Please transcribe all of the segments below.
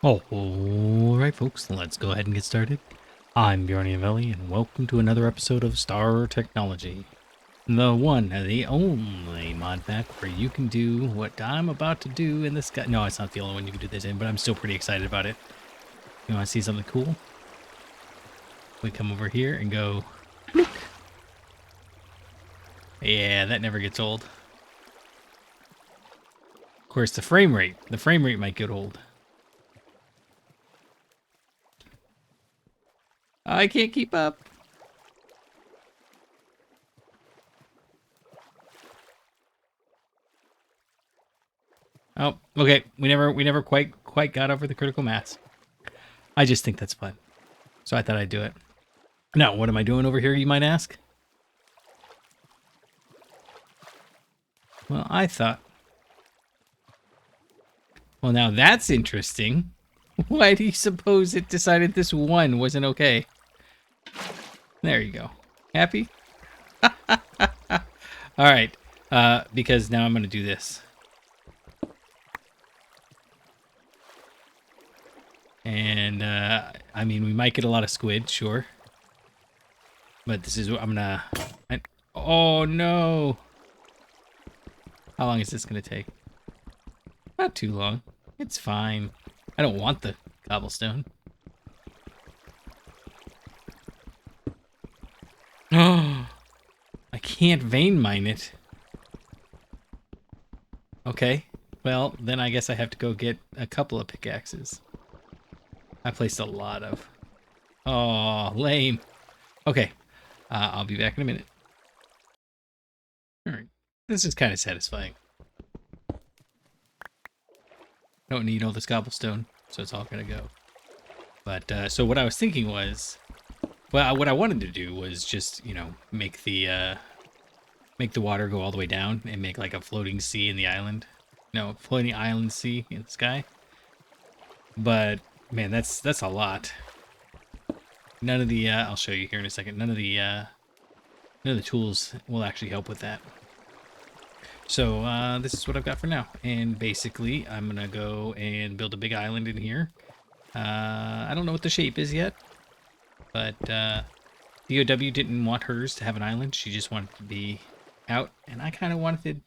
Oh, alright folks, let's go ahead and get started. I'm Bjorniavelli, and welcome to another episode of Star Technology. The one, the only mod pack where you can do what I'm about to do in this guy. No, it's not the only one you can do this in, but I'm still pretty excited about it. You want to see something cool? We come over here and go, look. Yeah, that never gets old. Of course, the frame rate might get old. I can't keep up. Oh, okay. We never quite got over the critical mass. I just think that's fun, so I thought I'd do it. Now, what am I doing over here, you might ask? Well, I thought... Well, now that's interesting. Why do you suppose it decided this one wasn't okay? There you go. Happy? Alright, because now I'm going to do this. And, I mean, we might get a lot of squid, sure. But this is what I'm going to... Oh, no! How long is this going to take? Not too long. It's fine. I don't want the cobblestone. Oh, I can't vein mine it. Okay, well, then I guess I have to go get a couple of pickaxes. I placed a lot of... Oh, lame. Okay, I'll be back in a minute. Alright, this is kind of satisfying. Don't need all this cobblestone, so it's all gonna go. But, so what I was thinking was... Well, what I wanted to do was just, you know, make the water go all the way down and make like a floating sea in the island. No, floating island sea in the sky. But, man, that's a lot. None of the, I'll show you here in a second, none of the tools will actually help with that. So, this is what I've got for now. And basically, I'm gonna go and build a big island in here. I don't know what the shape is yet. But DOW didn't want hers to have an island. She just wanted to be out. And I kind of wanted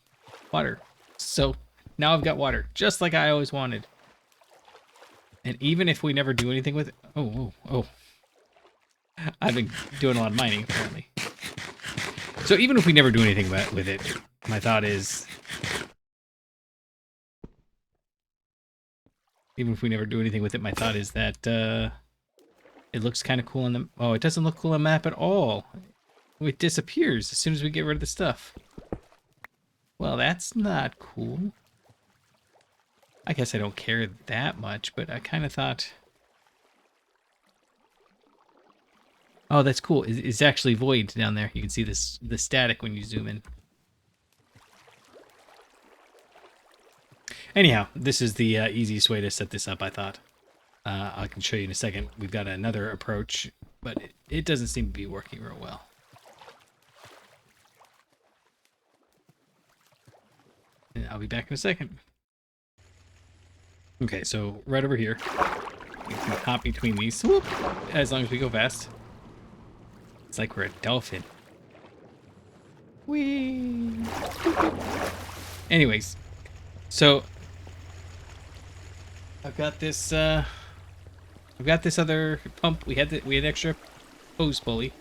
water. So now I've got water, just like I always wanted. And even if we never do anything with it... Oh. I've been doing a lot of mining, apparently. So even if we never do anything with it, my thought is... Even if we never do anything with it, my thought is that... It looks kind of cool on the... Oh, it doesn't look cool on the map at all. It disappears as soon as we get rid of the stuff. Well, that's not cool. I guess I don't care that much, but I kind of thought... Oh, that's cool. It's actually void down there. You can see the static when you zoom in. Anyhow, this is the easiest way to set this up, I thought. I can show you in a second. We've got another approach, but it doesn't seem to be working real well. And I'll be back in a second. Okay, so right over here. We can hop between these. Whoop, as long as we go fast. It's like we're a dolphin. Whee! Anyways, so I've got this other pump. We had extra hose pulley,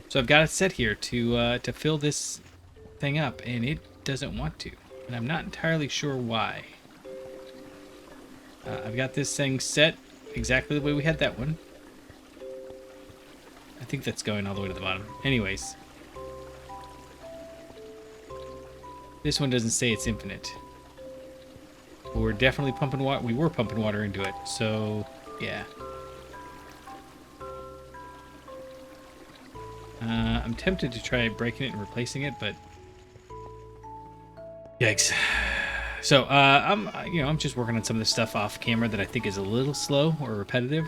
so I've got it set here to fill this thing up, and it doesn't want to, and I'm not entirely sure why. I've got this thing set exactly the way we had that one. I think that's going all the way to the bottom. Anyways, this one doesn't say it's infinite. But we're definitely pumping water. We were pumping water into it, so yeah. I'm tempted to try breaking it and replacing it, but yikes. So I'm just working on some of the stuff off camera that I think is a little slow or repetitive.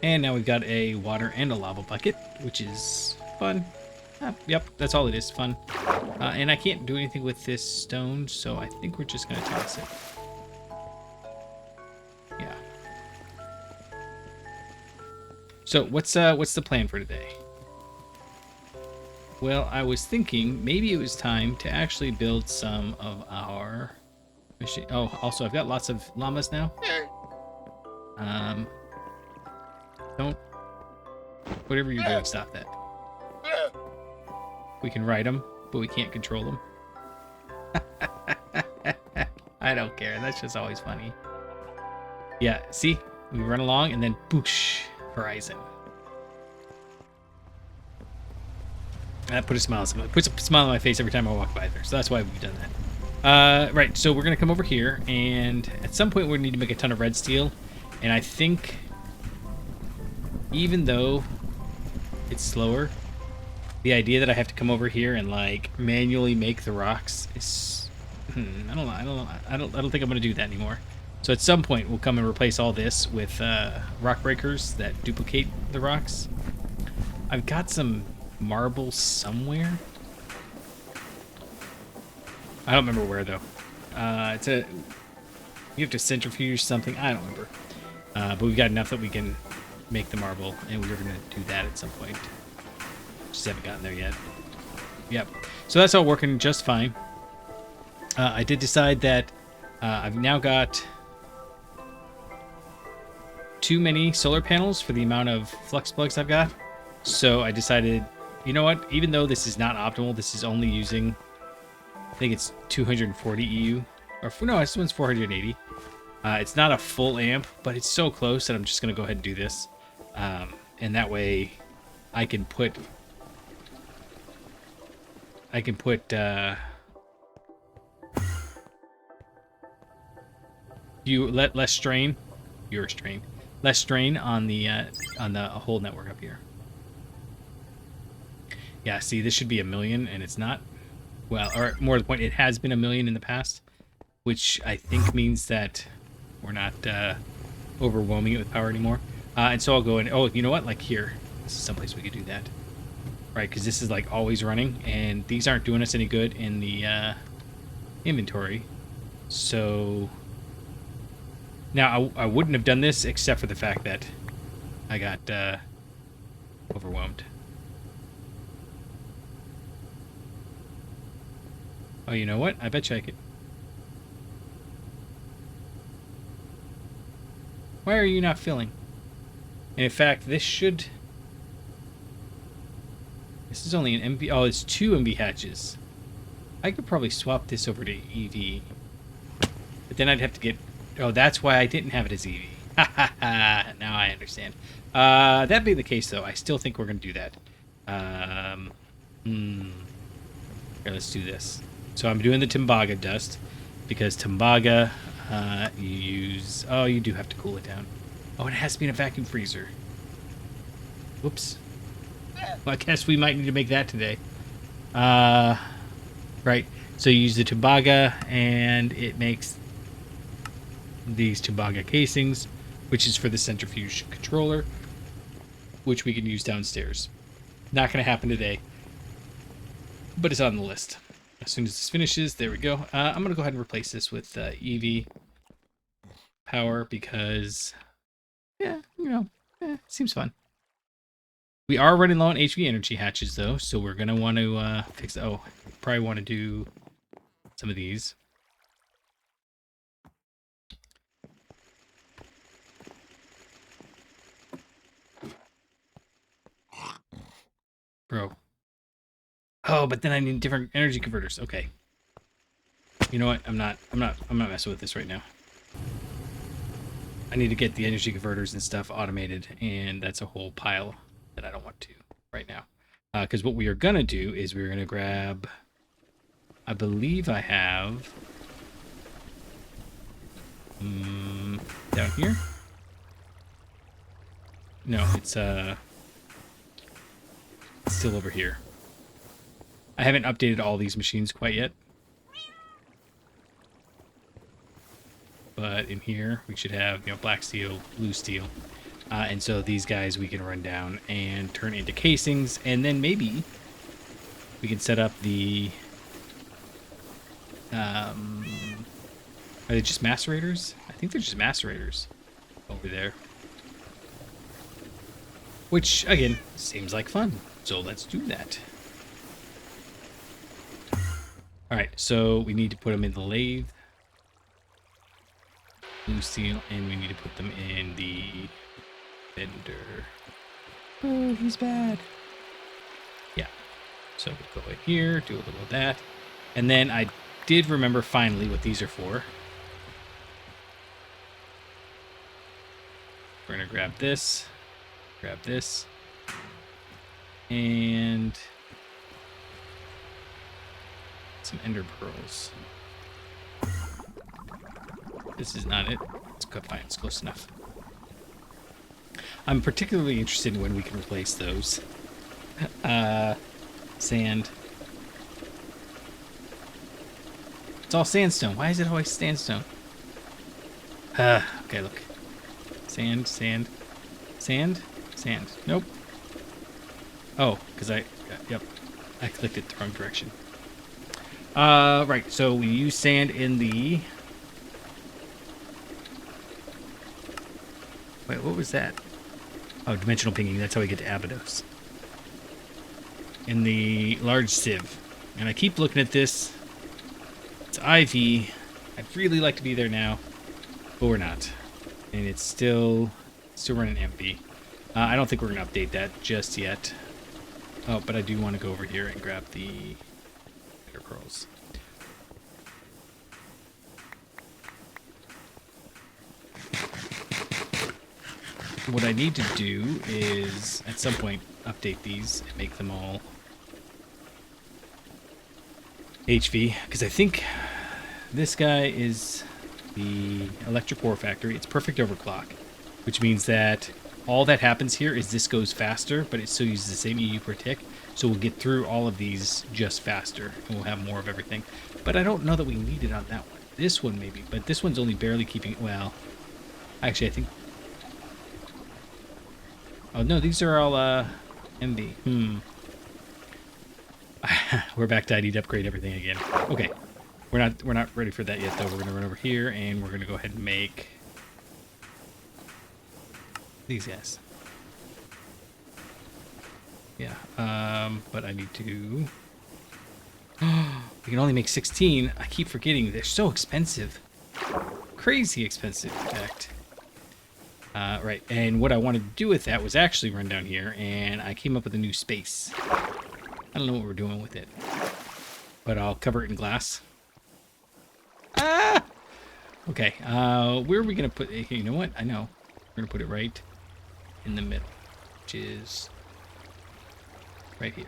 And now we've got a water and a lava bucket, which is fun. Yep, that's all it is, fun. And I can't do anything with this stone, so I think we're just gonna toss it. So what's the plan for today? Well, I was thinking maybe it was time to actually build some of our machine. Oh, also I've got lots of llamas now. Don't, whatever you're doing, stop that. We can ride them, but we can't control them. I don't care. That's just always funny. Yeah, see? We run along and then boosh, horizon. That puts a smile on my face every time I walk by there. So that's why we've done that. Right, so we're going to come over here, and at some point we need to make a ton of red steel. And I think, even though it's slower, the idea that I have to come over here and like manually make the rocks is, I don't think I'm going to do that anymore. So at some point we'll come and replace all this with rock breakers that duplicate the rocks. I've got some marble somewhere. I don't remember where though. You have to centrifuge something. I don't remember. But we've got enough that we can make the marble, and we were going to do that at some point. Just haven't gotten there yet. Yep. So that's all working just fine. I did decide that I've now got too many solar panels for the amount of flux plugs I've got. So I decided, you know what? Even though this is not optimal, this is only using, I think it's 240 EU. Or no, this one's 480. It's not a full amp, but it's so close that I'm just going to go ahead and do this. And that way I can put less strain on the whole network up here. Yeah, see, this should be 1 million, and it's not. Well, or more to the point, it has been 1 million in the past, which I think means that we're not overwhelming it with power anymore. And so I'll go in. Oh, you know what? Like here, this is someplace we could do that, right? Because this is like always running, and these aren't doing us any good in the inventory. So now I wouldn't have done this except for the fact that I got overwhelmed. Oh, you know what? I bet you I could. Why are you not filling? And in fact, this is only an MB. Oh, it's 2 MB hatches. I could probably swap this over to EV. But then I'd have to get. Oh, that's why I didn't have it as EV. Ha ha ha. Now I understand. That being the case, though, I still think we're going to do that. Here, let's do this. So I'm doing the Tembaga dust because Tembaga, you use. Oh, you do have to cool it down. Oh, it has to be in a vacuum freezer. Whoops. Well, I guess we might need to make that today. Right. So you use the Tembaga, and it makes these Tembaga casings, which is for the centrifuge controller, which we can use downstairs. Not going to happen today, but it's on the list. As soon as this finishes, there we go. I'm going to go ahead and replace this with EV power because, yeah, you know, seems fun. We are running low on HV energy hatches, though, so we're going to want to fix... Oh, probably want to do some of these. Bro. Oh, but then I need different energy converters. Okay. You know what? I'm not messing with this right now. I need to get the energy converters and stuff automated, and that's a whole pile that I don't want to right now. Because what we are going to do is we're going to grab... I believe I have... down here? No, it's still over here. I haven't updated all these machines quite yet. But in here, we should have, you know, black steel, blue steel. And so these guys we can run down and turn into casings. And then maybe we can set up the... are they just macerators? I think they're just macerators over there. Which, again, seems like fun. So let's do that. Alright, so we need to put them in the lathe. Blue steel, and we need to put them in the bender. Oh, he's bad. Yeah. So we'll go in here, do a little of that. And then I did remember finally what these are for. We're going to grab this, and some ender pearls. This is not it. It's fine. It's close enough. I'm particularly interested in when we can replace those. Sand. It's all sandstone. Why is it always sandstone? Okay, look. Sand, sand, sand, sand. Nope. Oh, because yep. I clicked it the wrong direction. Right, so we use sand in the... Wait, what was that? Oh, dimensional pinging. That's how we get to Madhouse. In the large sieve. And I keep looking at this. It's IV. I'd really like to be there now, but we're not. And it's still running empty. I don't think we're going to update that just yet. Oh, but I do want to go over here and grab the ender pearls. What I need to do is, at some point, update these and make them all HV, because I think this guy is the electric ore factory. It's perfect overclock, which means that all that happens here is this goes faster, but it still uses the same EU per tick, so we'll get through all of these just faster, and we'll have more of everything. But I don't know that we need it on that one. This one maybe, but this one's only barely keeping it. Well, actually, I think... Oh, no, these are all MD. We're back to I need to upgrade everything again. Okay. We're not ready for that yet though. We're gonna run over here and we're gonna go ahead and make these guys. Yeah. But I need to we can only make 16. I keep forgetting they're so expensive. Crazy expensive, in fact. Right, and what I wanted to do with that was actually run down here, and I came up with a new space. I don't know what we're doing with it, but I'll cover it in glass. Ah! Okay, where are we going to put it? You know what? I know. We're going to put it right in the middle, which is right here.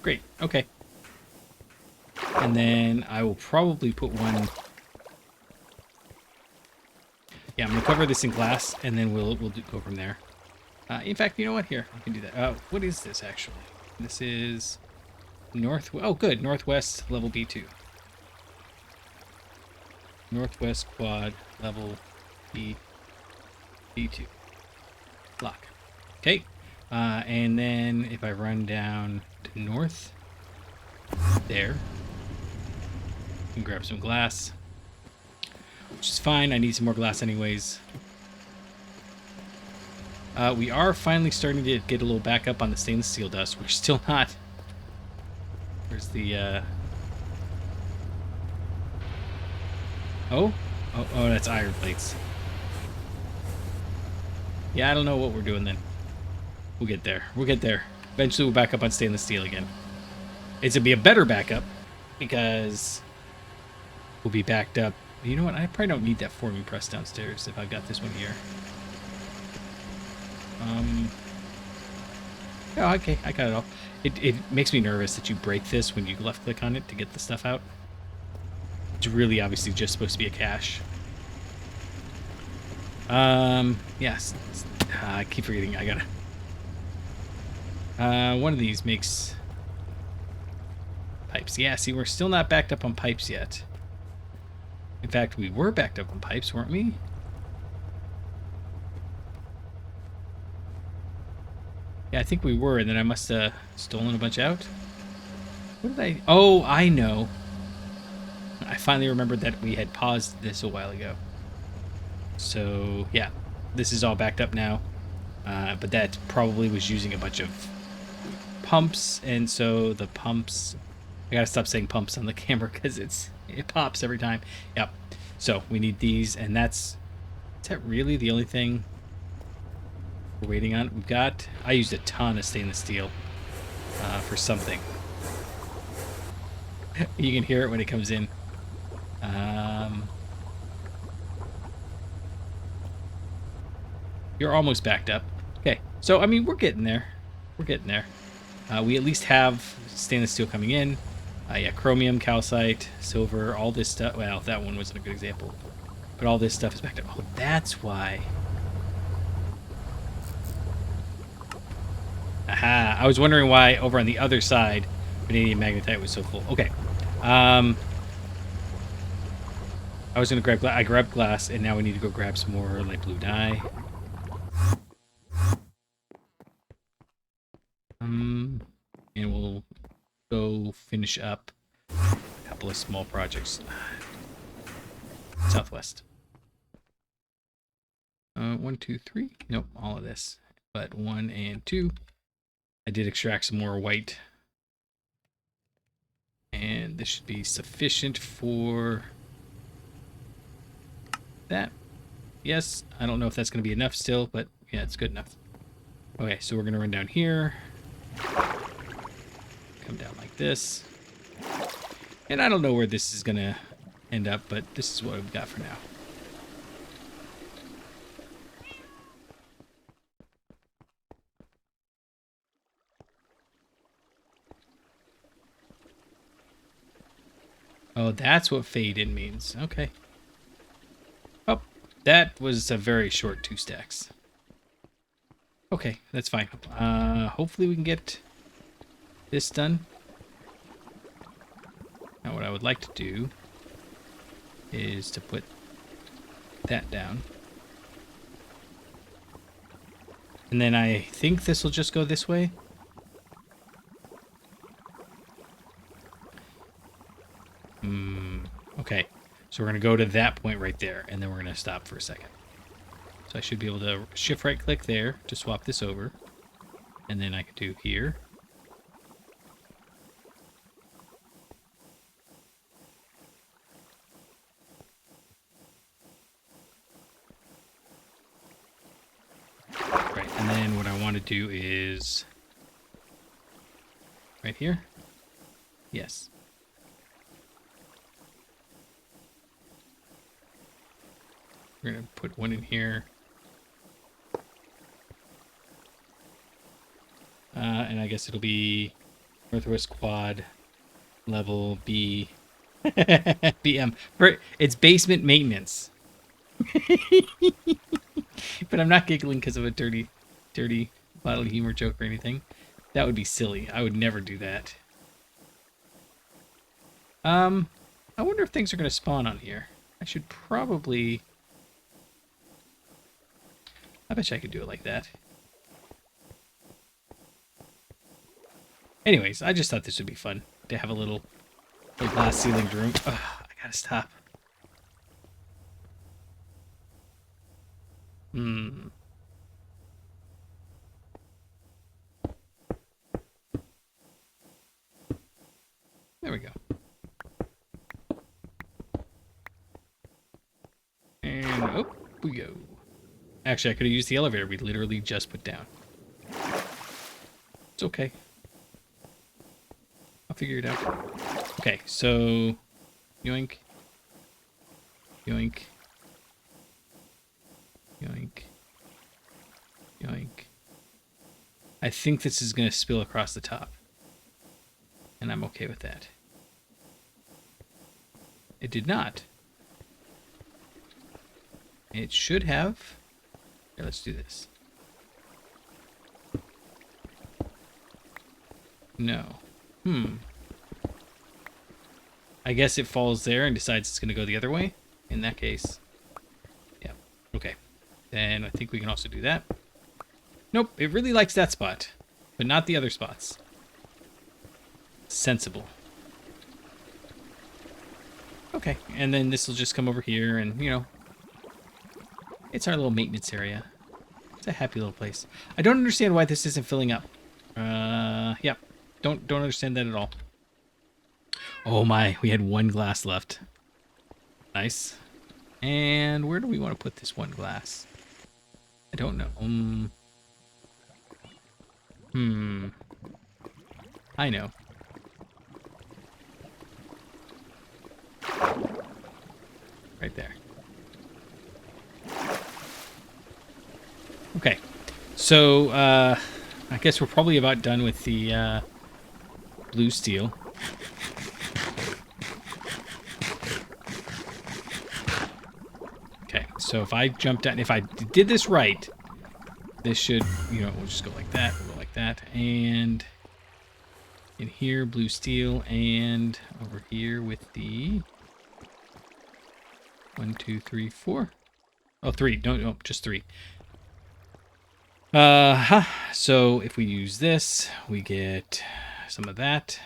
Great, okay. And then I will probably put one... Yeah, I'm going to cover this in glass, and then we'll go from there. In fact, you know what? Here, I can do that. What is this, actually? This is... Oh, good. Northwest level B2. Northwest quad level B2. Block. Okay. And then if I run down to north... There. And grab some glass, which is fine. I need some more glass anyways. We are finally starting to get a little back up on the stainless steel dust. We're still not. Where's the oh, that's iron plates. Yeah, I don't know what we're doing then. We'll get there. We'll get there. Eventually we'll back up on stainless steel again. It's gonna be a better backup because we'll be backed up. You know what? I probably don't need that forming press downstairs if I've got this one here. Oh, okay. I got it all. It makes me nervous that you break this when you left click on it to get the stuff out. It's really obviously just supposed to be a cache. Yes. I keep forgetting. I gotta... one of these makes... pipes. Yeah, see, we're still not backed up on pipes yet. In fact, we were backed up on pipes, weren't we? Yeah, I think we were, and then I must have stolen a bunch out. What did I... Oh, I know. I finally remembered that we had paused this a while ago. So, yeah, this is all backed up now. But that probably was using a bunch of pumps, and so the pumps... I gotta stop saying pumps on the camera because it pops every time. Yep. So we need these, and is that really the only thing we're waiting on? We've got... I used a ton of stainless steel for something. You can hear it when it comes in. You're almost backed up. Okay, so I mean, we're getting there. We're getting there. We at least have stainless steel coming in. Yeah, chromium, calcite, silver, all this stuff. Well, that one wasn't a good example. But all this stuff is backed up. Oh, that's why. Aha. I was wondering why over on the other side, vanadium magnetite was so full. Okay. I was going to grab glass. I grabbed glass, and now we need to go grab some more light blue dye. And we'll go finish up a couple of small projects. Southwest. 1, 2, 3. Nope, all of this. But 1 and 2. I did extract some more white. And this should be sufficient for that. Yes, I don't know if that's going to be enough still, but yeah, it's good enough. Okay, so we're going to run down here. Come down like this. And I don't know where this is going to end up, but this is what we've got for now. Oh, that's what fade in means. Okay. Oh, that was a very short 2 stacks. Okay, that's fine. Hopefully we can get this done. Now what I would like to do is to put that down. And then I think this will just go this way. Okay, so we're going to go to that point right there, and then we're going to stop for a second. So I should be able to shift right click there to swap this over. And then I could do here. Right, and then what I want to do is right here. Yes. We're going to put one in here. And I guess it'll be Northwest Quad level B. BM. It's basement maintenance. But I'm not giggling because of a dirty bodily humor joke or anything. That would be silly. I would never do that. I wonder if things are going to spawn on here. I should probably... I bet you I could do it like that. Anyways, I just thought this would be fun to have a little glass ceilinged room. Ugh, I gotta stop. There we go. And up we go. Actually, I could have used the elevator we literally just put down. It's okay. I'll figure it out. Okay, so yoink, yoink, yoink, yoink. I think this is going to spill across the top, and I'm okay with that. It did not. It should have. Here, let's do this. No. I guess it falls there and decides it's going to go the other way. In that case. Yeah. Okay. Then I think we can also do that. Nope. It really likes that spot. But not the other spots. Sensible. Okay, and then this will just come over here and, you know, it's our little maintenance area. It's a happy little place. I don't understand why this isn't filling up. Yeah, don't understand that at all. Oh my, we had one glass left. Nice. And where do we want to put this one glass? I don't know. I know. Right there. Okay. So, I guess we're probably about done with the blue steel. Okay, so if I jumped down, if I did this right, this should, you know, we'll just go like that, we'll go like that, and in here, blue steel, and over here with the 1, 2, 3, 4. Oh, 3. No, just 3. So if we use this, we get some of that.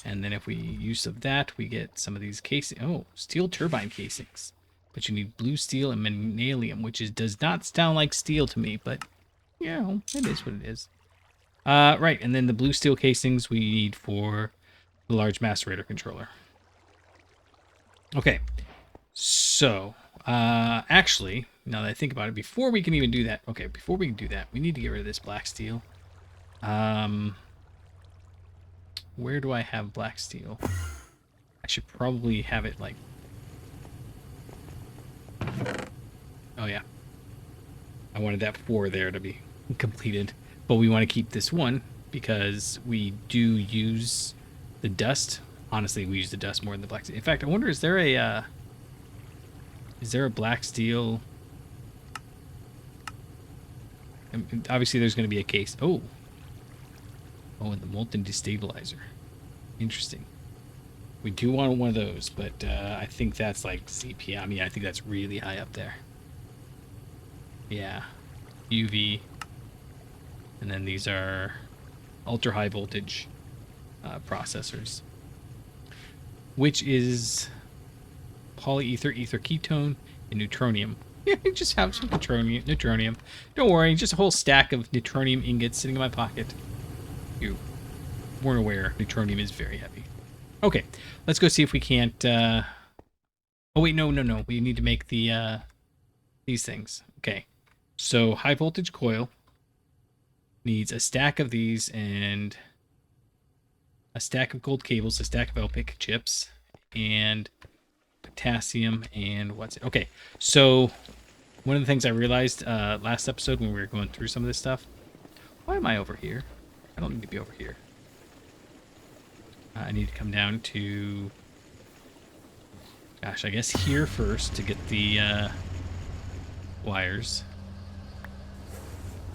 And then if we use of that, we get some of these casing. Oh, steel turbine casings. But you need blue steel and manalium, which does not sound like steel to me, but, you know, it is what it is. Right, and then the blue steel casings we need for the large macerator controller. Okay, so, actually, now that I think about it, before we can even do that, okay, before we can do that, we need to get rid of this black steel. Where do I have black steel? I should probably have it, like... Oh, yeah. I wanted that 4 there to be completed. But we want to keep this 1 because we do use the dust. Honestly, we use the dust more than the black steel. In fact, I wonder, is there a black steel? And obviously, there's going to be a case. Oh, and the molten destabilizer. Interesting. We do want one of those, but I think that's like CPM. I mean, I think that's really high up there. Yeah, UV. And then these are ultra high voltage processors, which is polyether, ether ketone, and neutronium. Yeah, just have some neutronium. Don't worry, just a whole stack of neutronium ingots sitting in my pocket. You weren't aware, neutronium is very heavy. Okay, let's go see if we can't... Oh wait, no. We need to make the these things. Okay, so high voltage coil needs a stack of these and a stack of gold cables, a stack of LPIC chips, and potassium, and what's it? Okay, so one of the things I realized last episode when we were going through some of this stuff, why am I over here? I don't need to be over here. I need to come down to, gosh, I guess here first to get the wires.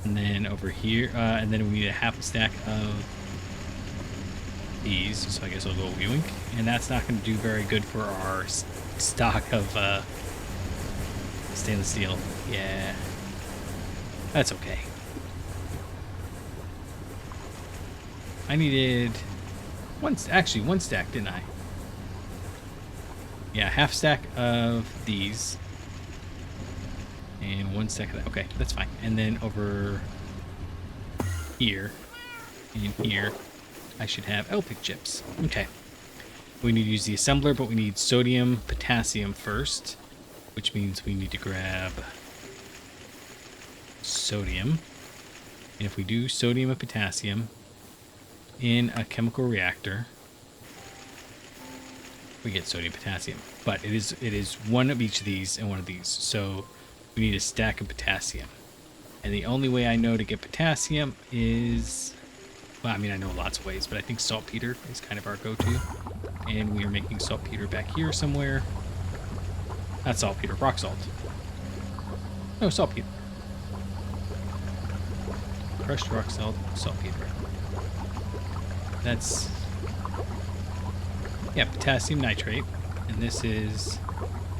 And then over here, and then we need a half a stack of these, so I guess I'll go Wheeeew. And that's not going to do very good for our stock of stainless steel. Yeah, that's okay. I needed one stack, didn't I? Yeah, half stack of these. And 1 stack of that. Okay, that's fine. And then over here and here, I should have LPIC chips. Okay. We need to use the assembler, but we need sodium, potassium first, which means we need to grab sodium. And if we do sodium and potassium in a chemical reactor, we get sodium potassium. But it is one of each of these and one of these. So we need a stack of potassium. And the only way I know to get potassium is, well, I mean, I know lots of ways, but I think saltpeter is kind of our go-to. And we are making saltpeter back here somewhere. Not saltpeter, rock salt. No, saltpeter. Crushed rock salt, saltpeter. That's, yeah, potassium nitrate. And this is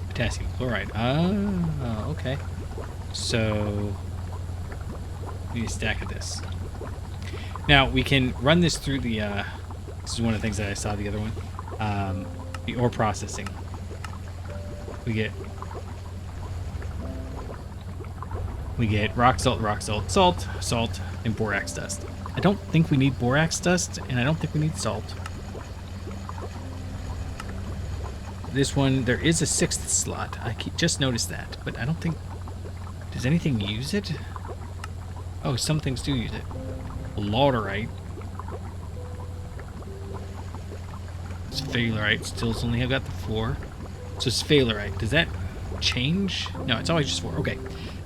potassium chloride. Ah, okay. So we need a stack of this. Now we can run this through the. This is one of the things that I saw the other one. The ore processing. We get rock salt, salt, and borax dust. I don't think we need borax dust, and I don't think we need salt. This one, there is a 6th slot. I just noticed that, but I don't think... Does anything use it? Oh, some things do use it. Lauterite. Sphalerite. Still's only have got the 4. So sphalerite. Does that change? No, it's always just 4. Okay.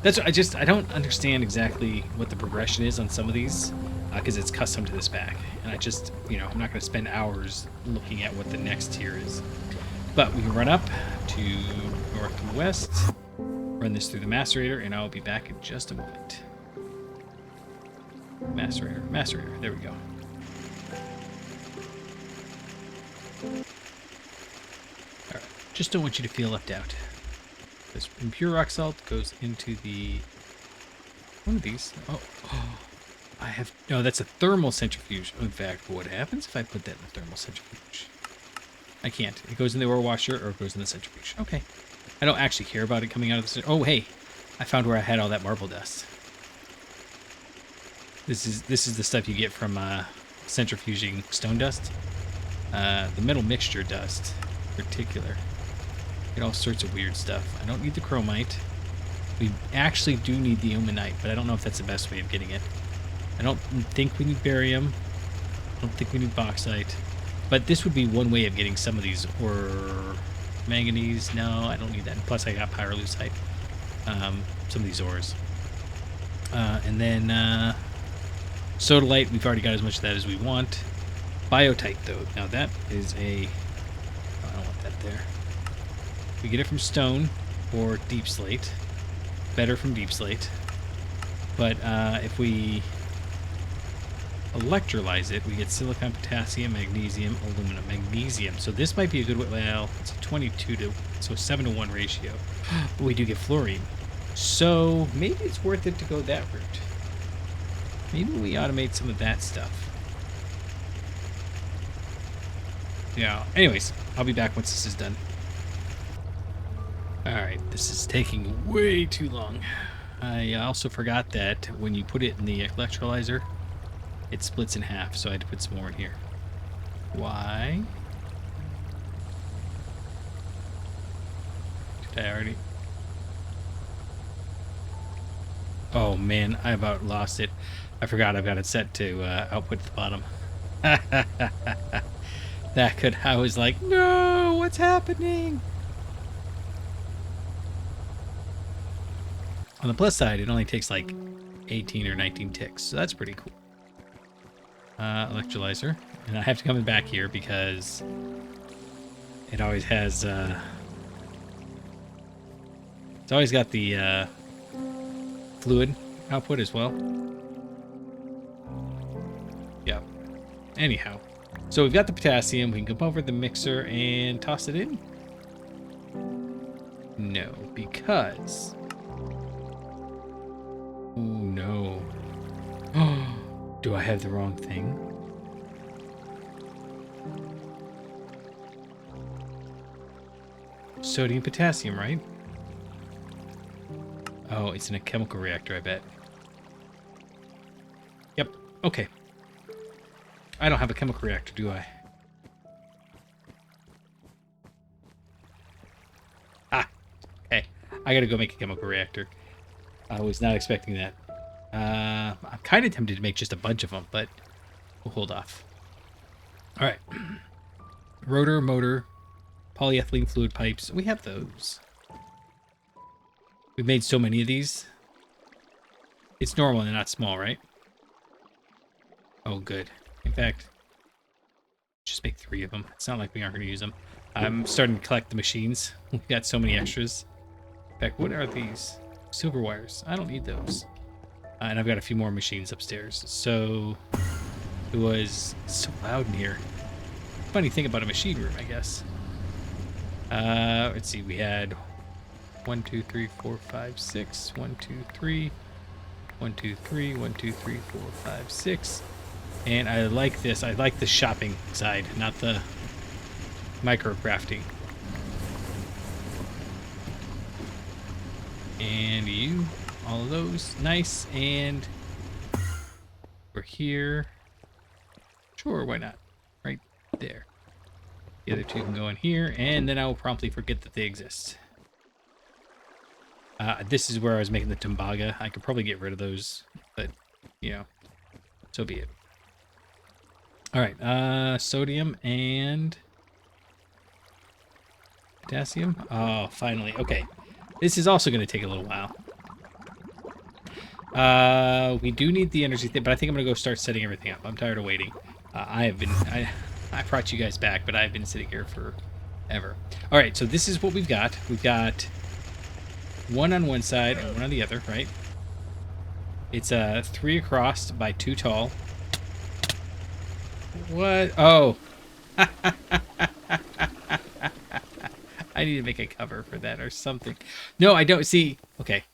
That's I don't understand exactly what the progression is on some of these, because it's custom to this pack. And I just, I'm not going to spend hours looking at what the next tier is. But we can run up to north and west, run this through the Macerator, and I'll be back in just a moment. Macerator, there we go. Alright, just don't want you to feel left out. This impure rock salt goes into the... One of these. Oh, I have... No, that's a thermal centrifuge. In fact, what happens if I put that in the thermal centrifuge? I can't. It goes in the ore washer or it goes in the centrifuge. Okay. I don't actually care about it coming out of the... Oh, hey. I found where I had all that marble dust. This is the stuff you get from centrifuging stone dust. The metal mixture dust, in particular. Get all sorts of weird stuff. I don't need the chromite. We actually do need the ilmenite, but I don't know if that's the best way of getting it. I don't think we need barium. I don't think we need bauxite. But this would be one way of getting some of these. Or manganese. No, I don't need that. Plus, I got pyrolusite. Some of these ores. And then sodalite. We've already got as much of that as we want. Biotite, though. Now, that is a... Oh, I don't want that there. We get it from stone or deep slate. Better from deep slate. But if we electrolyze it, we get silicon, potassium, magnesium, aluminum. Magnesium. So this might be a good way. Well, it's a 7-to-1 ratio. But we do get fluorine. So maybe it's worth it to go that route. Maybe we automate some of that stuff. Yeah. Anyways, I'll be back once this is done. Alright, this is taking way too long. I also forgot that when you put it in the electrolyzer, it splits in half, so I had to put some more in here. Why? Did I already? Oh man, I about lost it. I forgot I've got it set to output at the bottom. I was like, no, what's happening? On the plus side, it only takes like 18 or 19 ticks, so that's pretty cool. Electrolyzer. And I have to come back here because it always has, it's always got the fluid output as well. Yep. Anyhow. So we've got the potassium. We can come over the mixer and toss it in. No, because... Oh, no. Do I have the wrong thing? Sodium potassium, right? Oh, it's in a chemical reactor, I bet. Yep, okay. I don't have a chemical reactor, do I? Ah, okay. I gotta go make a chemical reactor. I was not expecting that. I'm kind of tempted to make just a bunch of them, but we'll hold off. All right. Rotor, motor, polyethylene fluid pipes. We have those. We've made so many of these. It's normal and they're not small, right? Oh, good. In fact, just make 3 of them. It's not like we aren't going to use them. I'm starting to collect the machines. We've got so many extras. In fact, what are these? Silver wires. I don't need those. And I've got a few more machines upstairs. So it was so loud in here. Funny thing about a machine room, I guess. Let's see. We had 1, 2, 3, 4, 5, 6. 1, 2, 3. 1, 2, 3. 1, 2, 3, 4, 5, 6. And I like this. I like the shopping side, not the micro crafting. And you. All of those. Nice. And we're here. Sure, why not? Right there. The other two can go in here, and then I will promptly forget that they exist. This is where I was making the Tumbaga. I could probably get rid of those, but, you know, so be it. All right, sodium and potassium. Oh, finally. Okay. This is also going to take a little while. We do need the energy thing, but I think I'm going to go start setting everything up. I'm tired of waiting. I brought you guys back, but I've been sitting here forever. All right, so this is what we've got. We've got one on one side and one on the other, right? It's 3 across by 2 tall. What? Oh. I need to make a cover for that or something. No, I don't. See, okay.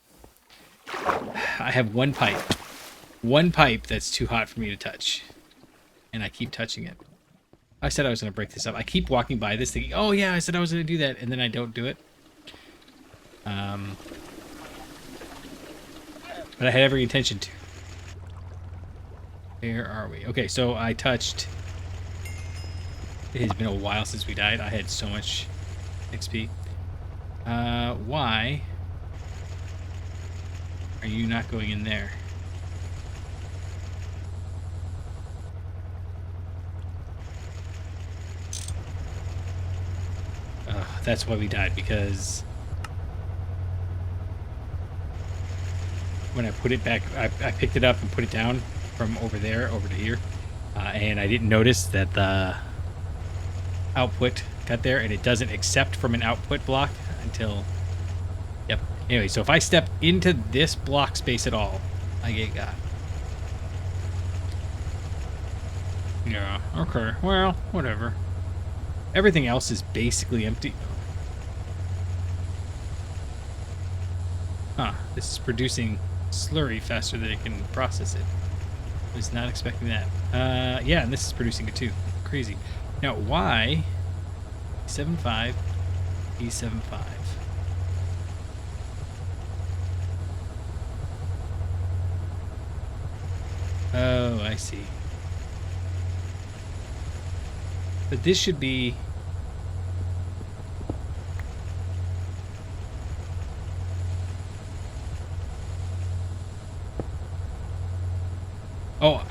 I have one pipe. One pipe that's too hot for me to touch. And I keep touching it. I said I was going to break this up. I keep walking by this thinking, oh yeah, I said I was going to do that. And then I don't do it. But I had every intention to. Where are we? Okay, so I touched... It has been a while since we died. I had so much XP. Why are you not going in there? That's why we died, because when I put it back, I picked it up and put it down from over there over to here, and I didn't notice that the output got there, and it doesn't accept from an output block until... Yep. Anyway, so if I step into this block space at all, I get got. Yeah, okay. Well, whatever. Everything else is basically empty. Huh. This is producing slurry faster than it can process it. I was not expecting that. Yeah, and this is producing it too. Crazy. Now, why E75, E75? Oh, I see. But this should be...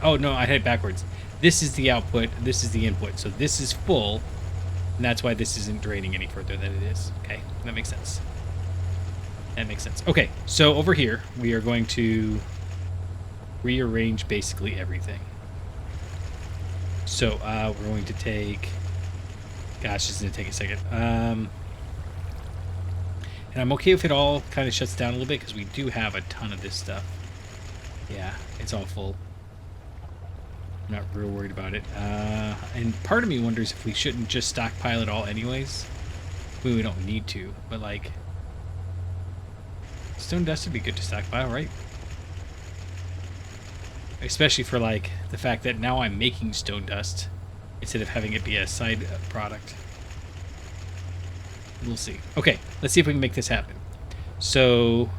Oh no, I had it backwards. This is the output, this is the input. So this is full, and that's why this isn't draining any further than it is. Okay, that makes sense. That makes sense. Okay, so over here, we are going to rearrange basically everything. So we're going to take... Gosh, this is going to take a second. And I'm okay if it all kind of shuts down a little bit, because we do have a ton of this stuff. Yeah, it's all full. I'm not real worried about it. And part of me wonders if we shouldn't just stockpile it all anyways. We don't need to, but like... Stone dust would be good to stockpile, right? Especially for like the fact that now I'm making stone dust instead of having it be a side product. We'll see. Okay, let's see if we can make this happen. So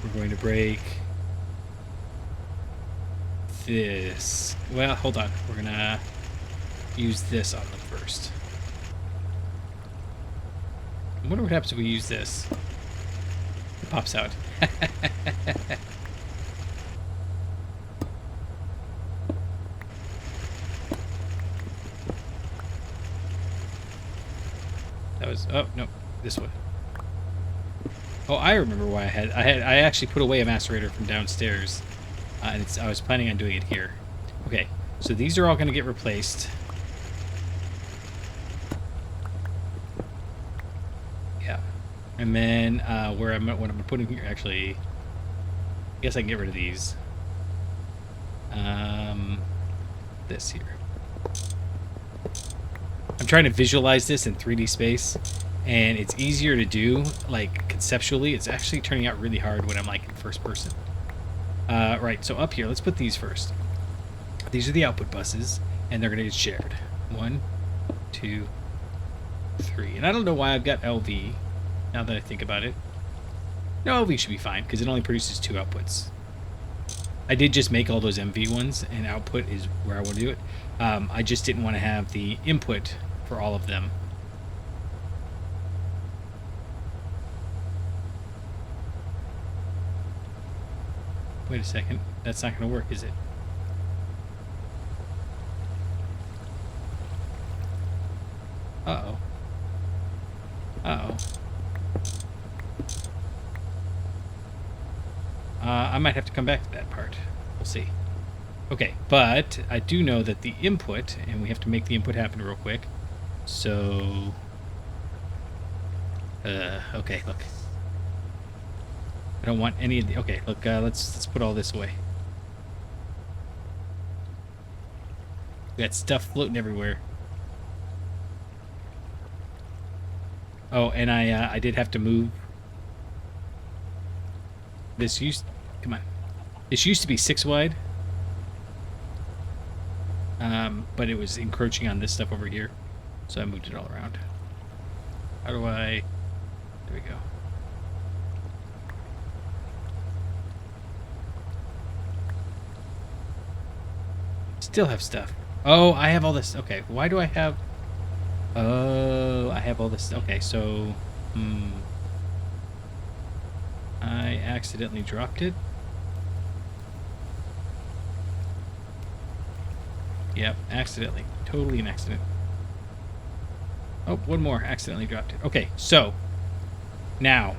we're going to break this. Well, hold on. We're gonna use this on them first. I wonder what happens if we use this. It pops out. That was... Oh, no. This one. Oh, I remember why I actually put away a macerator from downstairs. And I was planning on doing it here. Okay. So these are all going to get replaced. Yeah. And then what I'm putting here, actually, I guess I can get rid of these. This here. I'm trying to visualize this in 3D space, and it's easier to do, like, conceptually. It's actually turning out really hard when I'm, like, in first person. Right, so up here, let's put these first. These are the output buses, and they're going to get shared. 1, 2, 3. And I don't know why I've got LV, now that I think about it. No, LV should be fine, because it only produces 2 outputs. I did just make all those MV ones, and output is where I want to do it. I just didn't want to have the input for all of them. Wait a second. That's not going to work, is it? Uh-oh. Uh-oh. I might have to come back to that part. We'll see. Okay, but I do know that the input, and we have to make the input happen real quick. So... okay, look. I don't want any of the... Okay, look, let's put all this away. We got stuff floating everywhere. Oh, and I did have to move. This used... Come on. This used to be 6 wide. But it was encroaching on this stuff over here. So I moved it all around. How do I... There we go. Still have stuff. Oh, I have all this. Okay, why do I have... Oh, I have all this. Okay, so... I accidentally dropped it. Yep, accidentally. Totally an accident. Oh, one more. Accidentally dropped it. Okay, so... Now,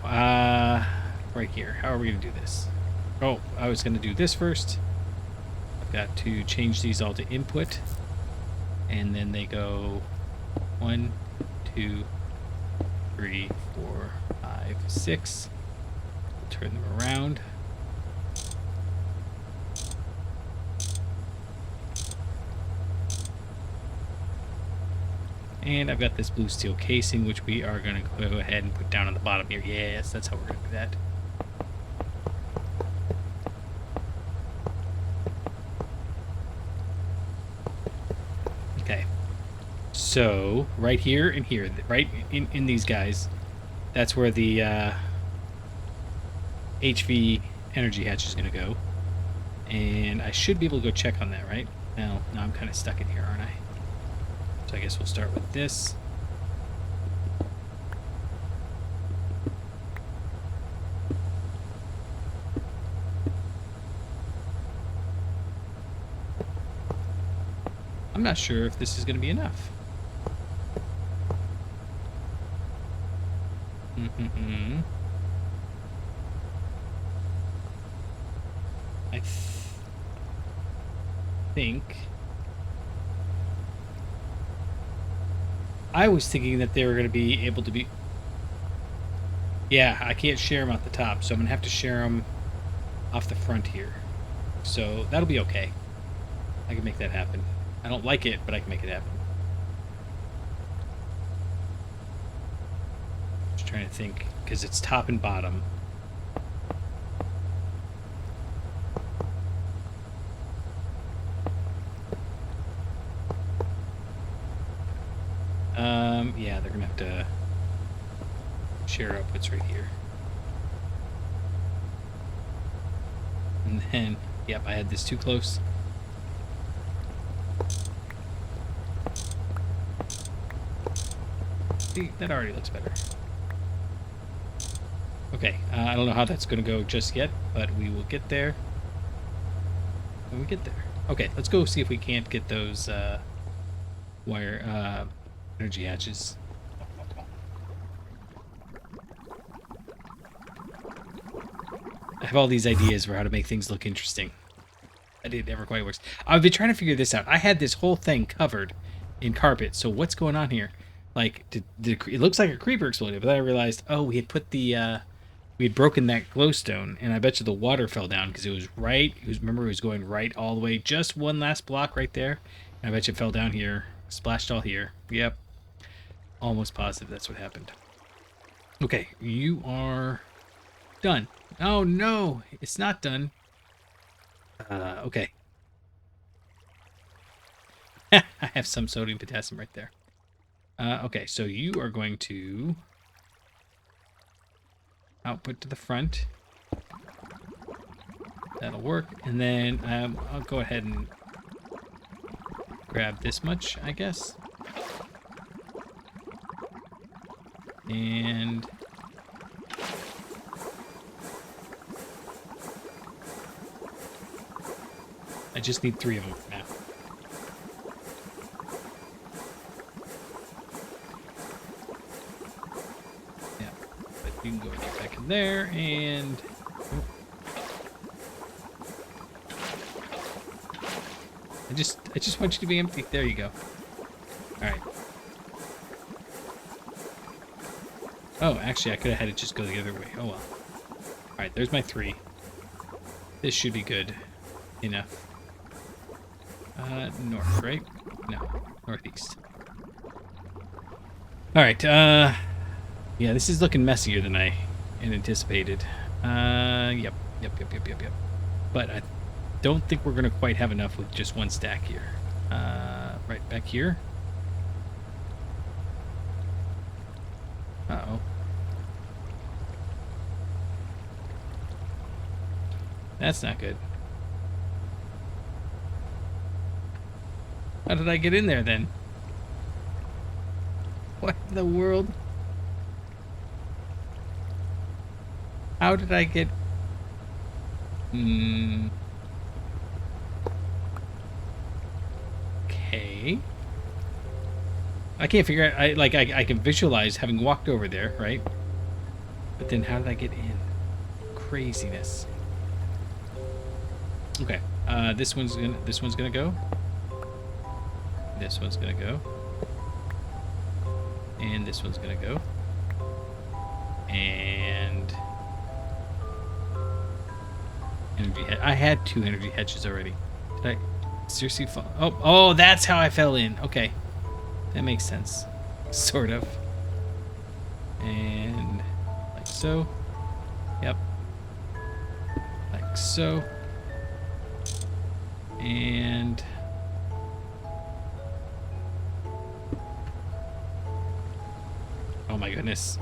right here. How are we going to do this? Oh, I was going to do this first. I've got to change these all to input. And then they go 1, 2, 3, 4, 5, 6. Turn them around. And I've got this blue steel casing, which we are going to go ahead and put down on the bottom here. Yes, that's how we're going to do that. Okay. So, right here and here, right in these guys, that's where the HV energy hatch is going to go. And I should be able to go check on that, right? No, I'm kind of stuck in here, aren't I? So I guess we'll start with this. I'm not sure if this is going to be enough. I think... I was thinking that they were going to be able to be... Yeah, I can't share them off the top, so I'm going to have to share them off the front here. So that'll be okay. I can make that happen. I don't like it, but I can make it happen. Just trying to think, because it's top and bottom. Yeah, they're gonna have to share outputs right here. And then, yep, I had this too close. See, that already looks better. Okay, I don't know how that's gonna go just yet, but we will get there when we get there. Okay, let's go see if we can't get those wire energy hatches. I have all these ideas for how to make things look interesting. It never quite works. I've been trying to figure this out. I had this whole thing covered in carpet, so what's going on here? Like, it looks like a creeper exploded, but then I realized, oh, we had put the, we had broken that glowstone, and I bet you the water fell down because it was right, remember it was going right all the way, just one last block right there, and I bet you it fell down here, splashed all here. Yep. Almost positive that's what happened. Okay, you are done. Oh no, it's not done. Okay. I have some sodium potassium right there. Okay, so you are going to output to the front. That'll work. And then I'll go ahead and grab this much, I guess. And I just need 3 of them for now. Yeah, but you can go right back in there and... I just want you to be empty. There you go. Alright. Oh, actually, I could have had it just go the other way. Oh well. Alright, there's my 3. This should be good enough. North, right? No, northeast. Alright, yeah, this is looking messier than I had anticipated. Yep. But I don't think we're going to quite have enough with just 1 stack here. Right back here. Uh-oh. That's not good. How did I get in there then? What in the world? How did I get... Okay. I can't figure out... I can visualize having walked over there, right? But then how did I get in? Craziness. Okay. This one's gonna go. This one's gonna go. And this one's gonna go. And energy head. I had 2 energy hedges already. Did I seriously fall? Oh, that's how I fell in. Okay. That makes sense. Sort of. And like so. Yep. Like so. And oh my goodness.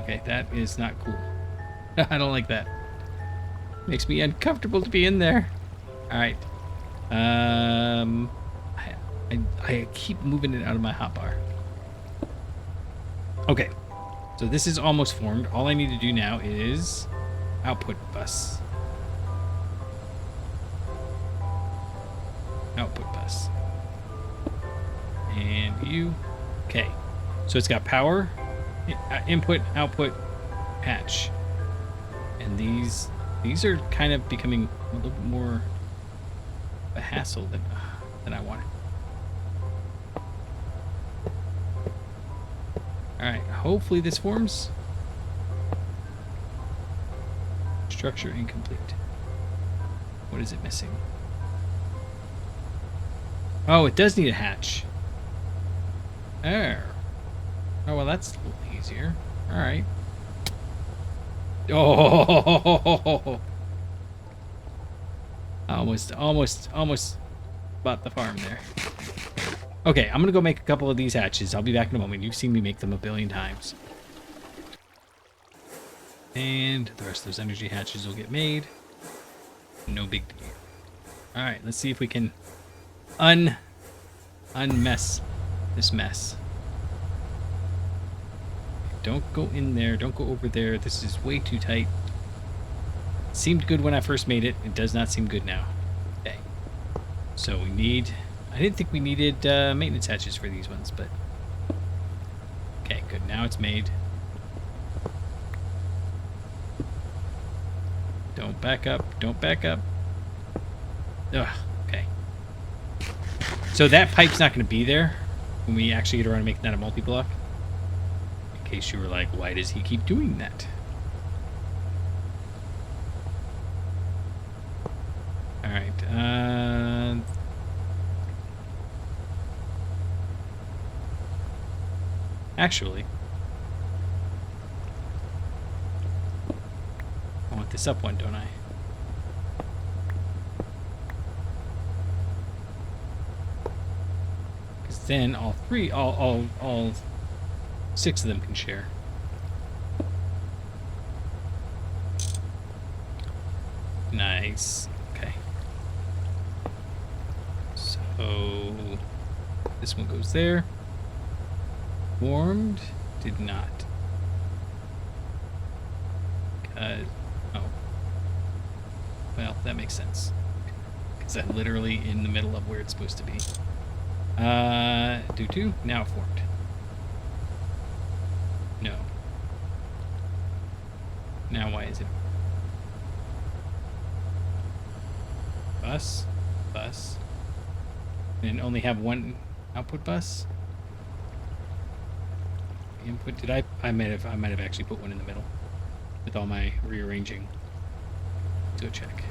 Okay, that is not cool. I don't like that. Makes me uncomfortable to be in there. All right. I keep moving it out of my hotbar. Okay. So this is almost formed. All I need to do now is output bus. Output bus. And you. Okay. So it's got power, input, output, hatch. And these are kind of becoming a little bit more of a hassle than I wanted. Alright, hopefully this forms. Structure incomplete. What is it missing? Oh, it does need a hatch. There. Oh, well, that's a little easier. Alright. Oh! Almost bought the farm there. Okay, I'm gonna go make a couple of these hatches. I'll be back in a moment. You've seen me make them a billion times. And the rest of those energy hatches will get made. No big deal. Alright, let's see if we can unmess this mess. Don't go in there. Don't go over there. This is way too tight. It seemed good when I first made it. It does not seem good now. Okay. So we need... I didn't think we needed maintenance hatches for these ones, but... Okay, good. Now it's made. Don't back up. Don't back up. Ugh. Okay. So that pipe's not going to be there when we actually get around to making that a multi-block. In case you were like, why does he keep doing that? Alright, actually, I want this up one, don't I? Because then all 6 of them can share. Nice. Okay. So this one goes there. Warmed? Did not. Oh. Well, that makes sense. Because I'm literally in the middle of where it's supposed to be. Do 2. Now it formed. No. Now why is it? Bus? Bus? And only have one output bus? Input? Did I might have actually put one in the middle with all my rearranging. Let's go check.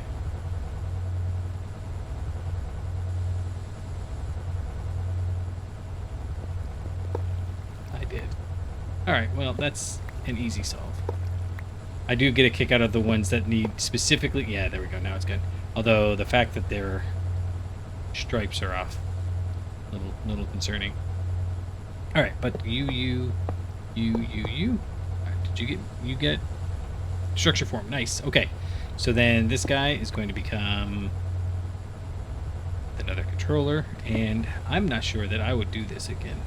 I did. Alright, well, that's an easy solve. I do get a kick out of the ones that need specifically... Yeah, there we go. Now it's good. Although the fact that their stripes are off, little concerning. All right, but you. All right, did you get structure form? Nice. Okay, so then this guy is going to become another controller, and I'm not sure that I would do this again.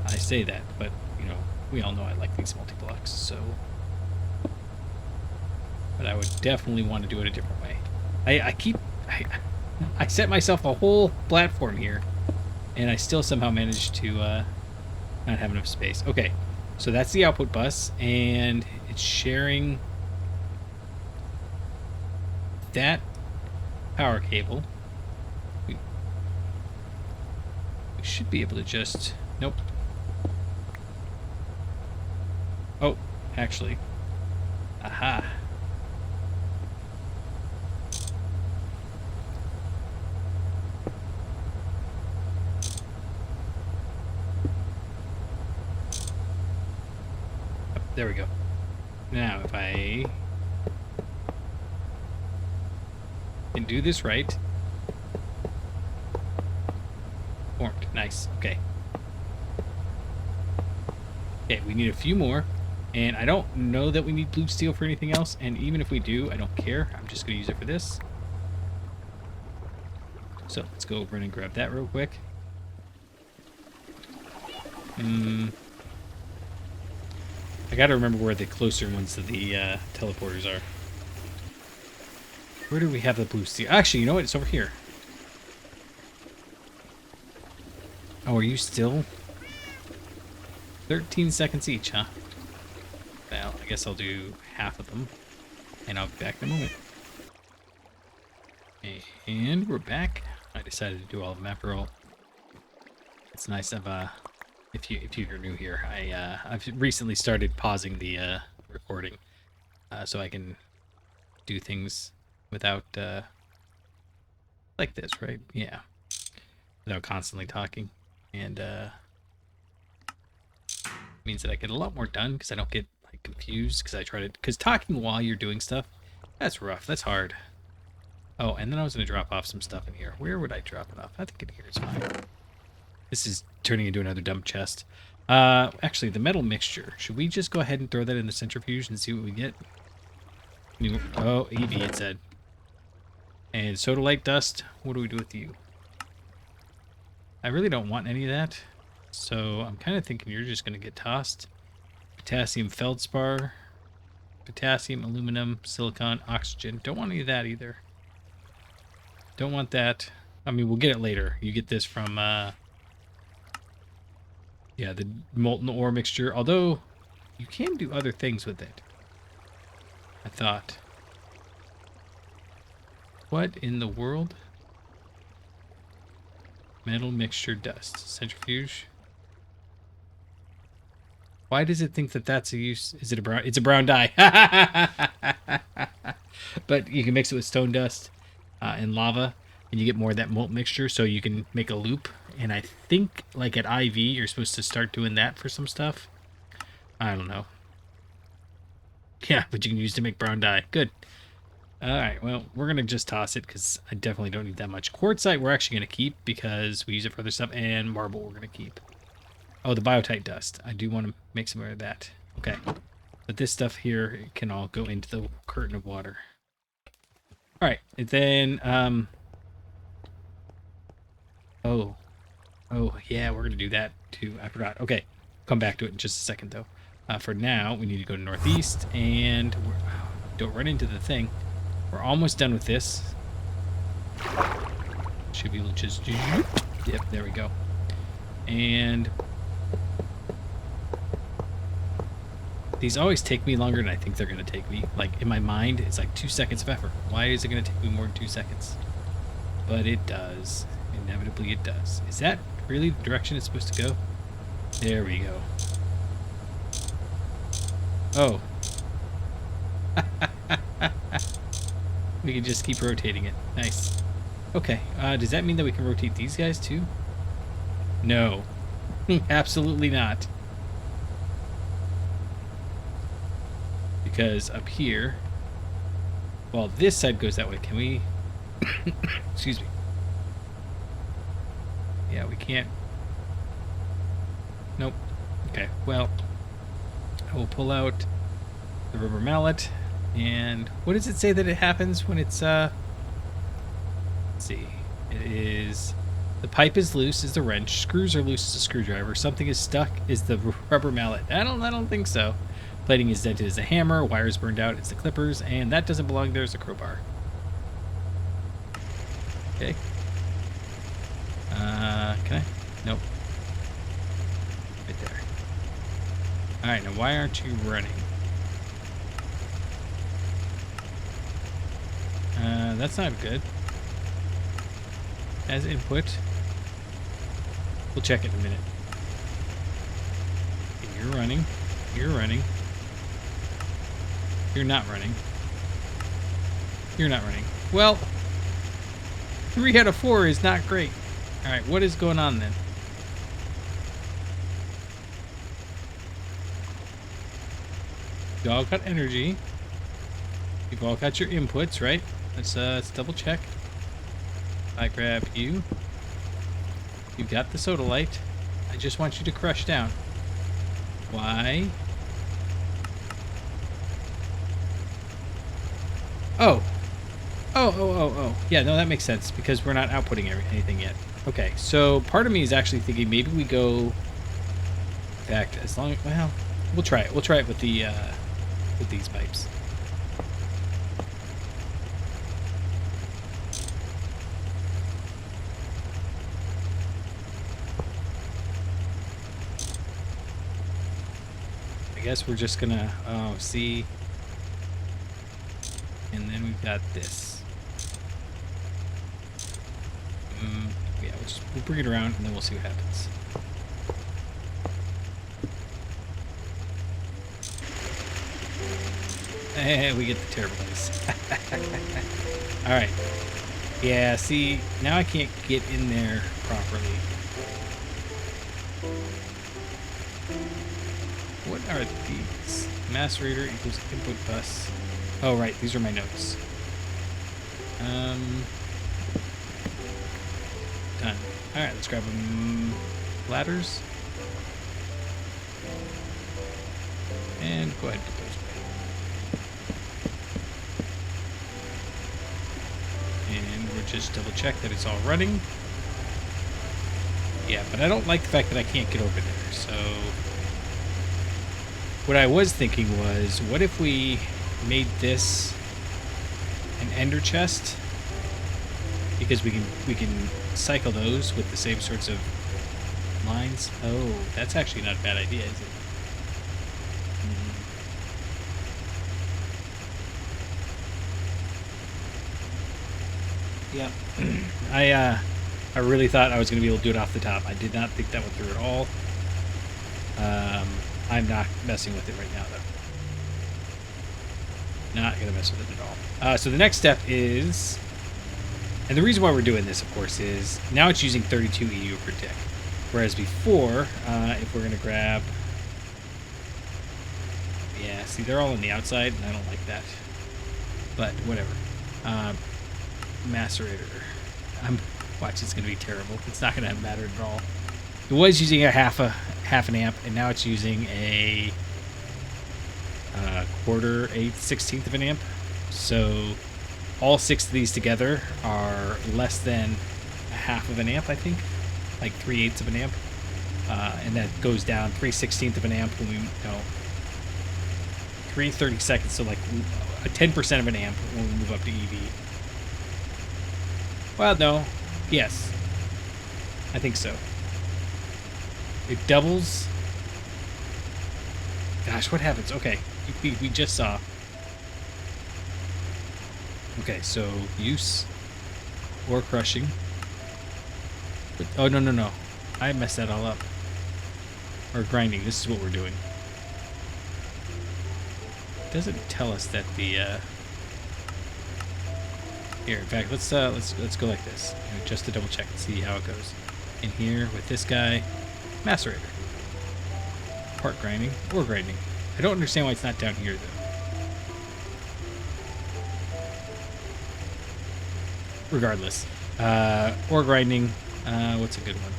I say that, but you know, we all know I like these multi-blocks, so. But I would definitely want to do it a different way. I set myself a whole platform here, and I still somehow managed to not have enough space. Okay, so that's the output bus, and it's sharing that power cable. We should be able to just... Nope. Oh, actually. Aha. There we go. Now, if I can do this right. Formed. Nice. Okay. Okay, we need a few more. And I don't know that we need blue steel for anything else. And even if we do, I don't care. I'm just going to use it for this. So, let's go over and grab that real quick. I gotta remember where the closer ones to the teleporters are. Where do we have the blue steel? Actually, you know what? It's over here. Oh, are you still? 13 seconds each, huh? Well, I guess I'll do half of them. And I'll be back in a moment. And we're back. I decided to do all of them after all. It's nice of if you're new here, I've recently started pausing the recording so I can do things without like this, right? Yeah, without constantly talking, and means that I get a lot more done because I don't get like confused because talking while you're doing stuff, that's rough. That's hard. Oh, and then I was gonna drop off some stuff in here. Where would I drop it off? I think in here is fine. This is turning into another dump chest. Actually, the metal mixture. Should we just go ahead and throw that in the centrifuge and see what we get? Oh, EV, it said. And sodalite dust. What do we do with you? I really don't want any of that. So I'm kind of thinking you're just going to get tossed. Potassium feldspar. Potassium, aluminum, silicon, oxygen. Don't want any of that either. Don't want that. I mean, we'll get it later. You get this from... yeah, the molten ore mixture. Although, you can do other things with it. I thought. What in the world? Metal mixture dust. Centrifuge. Why does it think that that's a use? Is it a brown? It's a brown dye. But you can mix it with stone dust and lava, and you get more of that molten mixture, so you can make a loop. And I think, like at IV, you're supposed to start doing that for some stuff. I don't know. Yeah, but you can use to make brown dye. Good. All right, well, we're going to just toss it because I definitely don't need that much. Quartzite we're actually going to keep because we use it for other stuff, and marble we're going to keep. Oh, the biotite dust. I do want to make some of that. Okay. But this stuff here can all go into the curtain of water. All right, and then, oh, yeah, we're going to do that too. I forgot. Okay, come back to it in just a second, though. For now, we need to go to northeast, and don't run into the thing. We're almost done with this. Should be able to just... Yep, there we go. And... these always take me longer than I think they're going to take me. Like, in my mind, it's like 2 seconds of effort. Why is it going to take me more than 2 seconds? But it does. Inevitably, it does. Is that really the direction it's supposed to go? There we go. Oh. We can just keep rotating it. Nice. Okay. Does that mean that we can rotate these guys too? No. Absolutely not. Because up here... well, this side goes that way. Can we... excuse me. Yeah, we can't... nope. Okay, well... I will pull out the rubber mallet. And what does it say that it happens when it's, let's see. It is... the pipe is loose is the wrench. Screws are loose is a screwdriver. Something is stuck is the rubber mallet. I don't think so. Plating is dented as a hammer. Wires burned out. It's the clippers. And that doesn't belong there as a crowbar. Okay. Can I? Nope. Right there. Alright, now why aren't you running? That's not good. As input. We'll check it in a minute. Okay, you're running. You're running. You're not running. You're not running. Well, 3 out of 4 is not great. Alright, what is going on then? You all got energy. You've all got your inputs, right? Let's double check. I grab you. You've got the soda light. I just want you to crush down. Why? Oh. Oh. Yeah, no, that makes sense because we're not outputting anything yet. Okay, so part of me is actually thinking maybe we go... in fact, as long as... well, we'll try it. We'll try it with the, with these pipes. I guess we're just gonna... oh, see... and then we've got this. Yeah, we'll bring it around and then we'll see what happens. And we get the terrible noise. Alright. Yeah, see, now I can't get in there properly. What are these? Macerator equals input bus. Oh, right, these are my notes. Done. Alright, let's grab ladders. And go ahead and put those away. And we'll just double check that it's all running. Yeah, but I don't like the fact that I can't get over there, so... what I was thinking was, what if we made this an ender chest? Because we can cycle those with the same sorts of lines. Oh, that's actually not a bad idea, is it? Yeah. I really thought I was going to be able to do it off the top. I did not think that one through at all. I'm not messing with it right now, though. Not going to mess with it at all. So the next step is... and the reason why we're doing this, of course, is now it's using 32 EU per tick. Whereas before, if we're going to grab... yeah, see, they're all on the outside, and I don't like that. But whatever. Macerator. Watch, it's gonna be terrible. It's not gonna matter at all. It was using a half an amp, and now it's using a quarter, eighth, 16th of an amp. So all 6 of these together are less than a half of an amp, I think, like 3/8 of an amp, and that goes down 3/16 of an amp when we 3/32, so like a 10% of an amp when we move up to EV. Well, no, yes, I think so. It doubles. Gosh, what happens? Okay, we just saw. Okay, so use ore crushing. But, oh, no. I messed that all up. Or grinding. This is what we're doing. It doesn't tell us that the here, in fact, let's go like this, just to double check and see how it goes. In here with this guy, Macerator. Part grinding, ore grinding. I don't understand why it's not down here though. Regardless, ore grinding. What's a good one?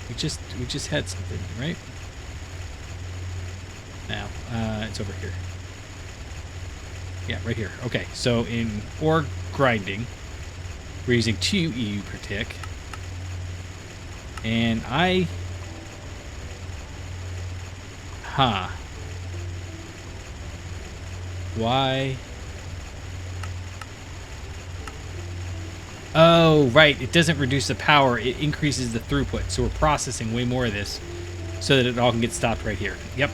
We just had something, right? Now, it's over here. Yeah, right here. Okay, so in ore grinding, we're using 2 EU per tick. And why? Oh, right. It doesn't reduce the power. It increases the throughput. So we're processing way more of this so that it all can get stopped right here. Yep.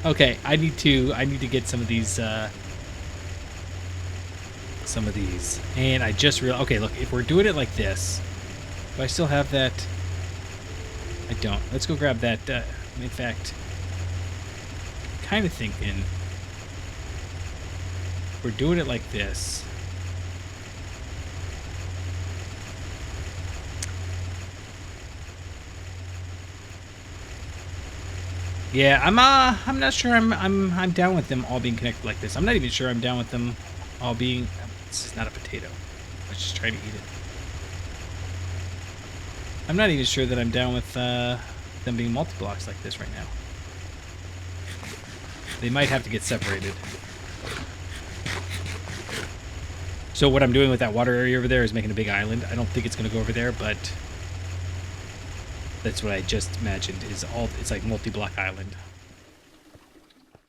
Okay, I need to get some of these and I just realized, okay, look, if we're doing it like this, do I still have that? I don't. Let's go grab that. In fact, kind of thinking if we're doing it like this. Yeah, I'm not sure I'm down with them all being connected like this. I'm not even sure I'm down with them all being. This is not a potato. I was just trying to eat it. I'm not even sure that I'm down with them being multi-blocks like this right now. They might have to get separated. So what I'm doing with that water area over there is making a big island. I don't think it's going to go over there, but that's what I just imagined. It's like multi-block island.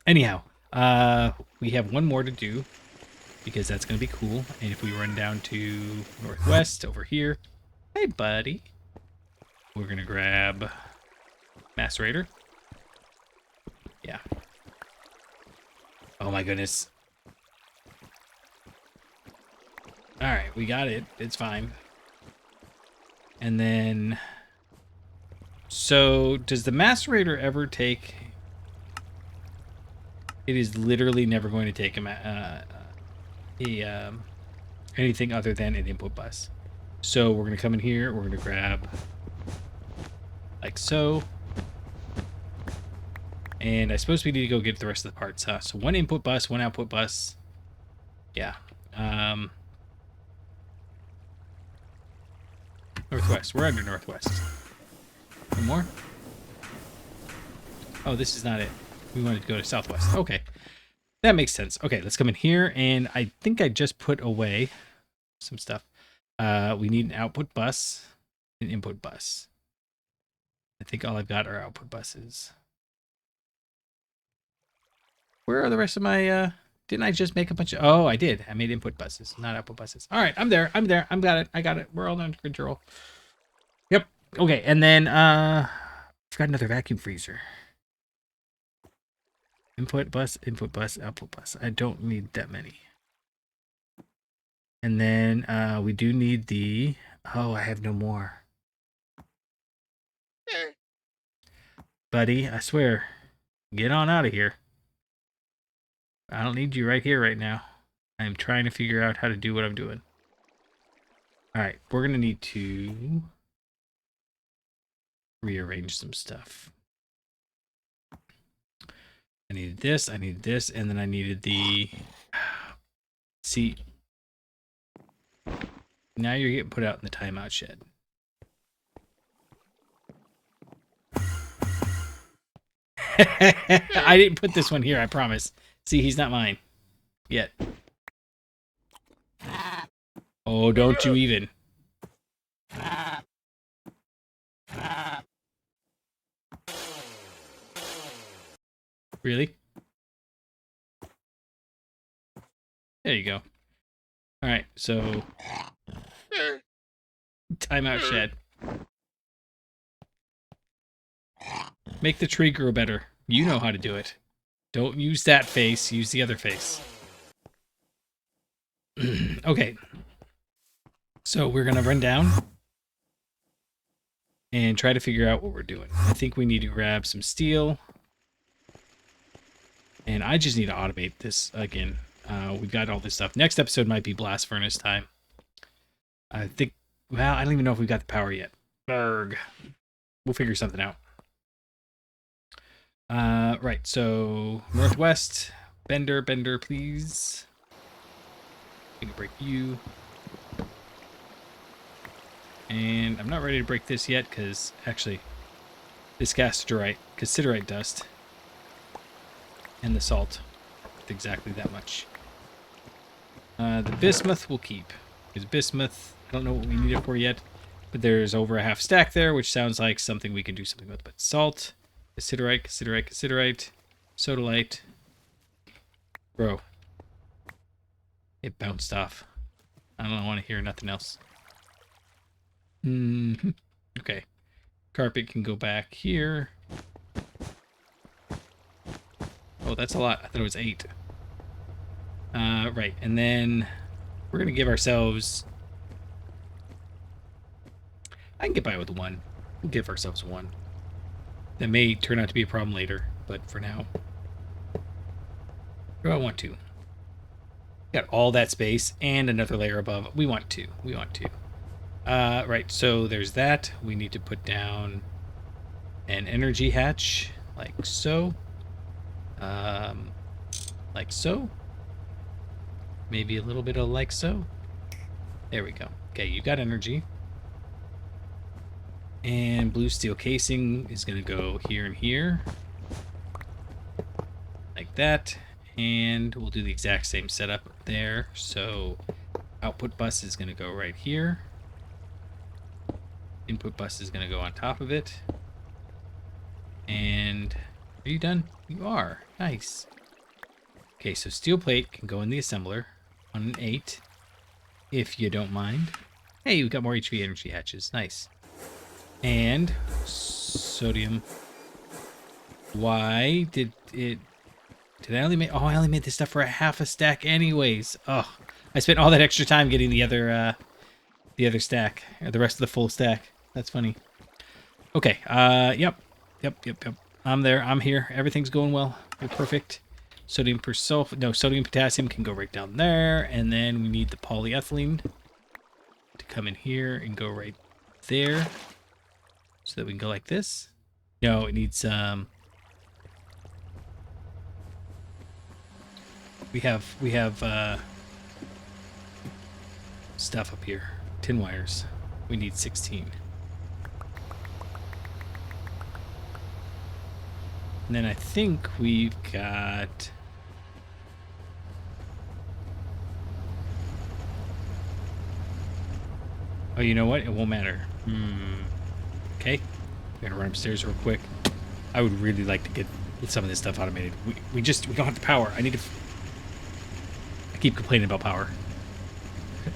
Anyhow, we have one more to do because that's going to be cool. And if we run down to northwest over here, hey buddy, we're going to grab Macerator. Yeah. Oh my goodness. All right, we got it. It's fine. And then, so does the Macerator ever take? It is literally never going to take anything other than an input bus. So we're going to come in here. We're going to grab like so. And I suppose we need to go get the rest of the parts, huh? So 1 input bus, 1 output bus. Yeah. Northwest. We're under northwest. One more? Oh, this is not it. We wanted to go to southwest. Okay. That makes sense. Okay, let's come in here, and I think I just put away some stuff. We need an output bus, an input bus. I think all I've got are output buses. Where are the rest of my, didn't I just make a bunch of, oh, I did. I made input buses, not output buses. All right, I'm there. I got it. We're all under control. Yep. Okay, and then, I've got another vacuum freezer. Input bus, output bus. I don't need that many. And then we do need the, oh, I have no more. Buddy, I swear, get on out of here. I don't need you right here right now. I'm trying to figure out how to do what I'm doing. All right, we're going to need to rearrange some stuff. I needed this, and then I needed the... See, now you're getting put out in the timeout shed. I didn't put this one here, I promise. See, he's not mine. Yet. Oh, don't you even. Really? There you go. Alright, so... Timeout shed. Make the tree grow better. You know how to do it. Don't use that face, use the other face. Okay. So we're gonna run down and try to figure out what we're doing. I think we need to grab some steel. And I just need to automate this again. We've got all this stuff. Next episode might be blast furnace time. I think, well, I don't even know if we've got the power yet. Berg. We'll figure something out. Right, so northwest. Bender, please. I can break you. And I'm not ready to break this yet because actually this cassiterite dust and the salt with exactly that much. The bismuth we'll keep because bismuth, I don't know what we need it for yet, but there's over a half stack there, which sounds like something we can do something with. But salt, cassiterite, sodalite. Bro, it bounced off. I don't want to hear nothing else. Okay. Carpet can go back here. Oh, that's a lot. I thought it was 8. Right. And then we're going to give ourselves... I can get by with 1. We'll give ourselves 1. That may turn out to be a problem later, but for now... do I want to? Got all that space and another layer above. We want 2. Right, so there's that. We need to put down an energy hatch, like so. Like so. Maybe a little bit of like so. There we go. Okay, you got energy. And blue steel casing is going to go here and here. Like that. And we'll do the exact same setup there. So output bus is going to go right here. Input bus is going to go on top of it. And are you done? You are. Nice. Okay, so steel plate can go in the assembler on an 8, if you don't mind. Hey, we got more HV energy hatches. Nice. And sodium. Why did it... Did I only make... Oh, I only made this stuff for a half a stack anyways. Oh, I spent all that extra time getting the other stack. Or the rest of the full stack. That's funny. Okay, yep. I'm there. I'm here. Everything's going well. We're perfect. Sodium potassium can go right down there. And then we need the polyethylene to come in here and go right there. So that we can go like this. No, it needs, we have stuff up here. Tin wires. We need 16. And then I think we've got... Oh, you know what? It won't matter. Okay. We're gonna run upstairs real quick. I would really like to get some of this stuff automated. We don't have the power. I keep complaining about power.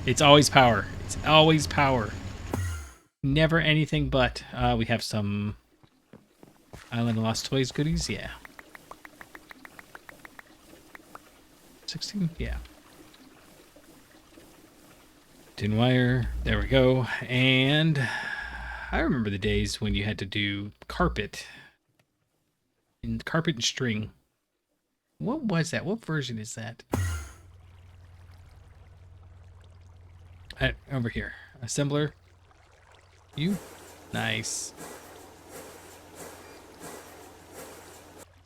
It's always power. It's always power. Never anything but. We have some Island of Lost Toys goodies. Yeah. 16? Yeah. Tin wire. There we go. And I remember the days when you had to do carpet. Carpet and string. What was that? What version is that? Over here. Assembler. You? Nice.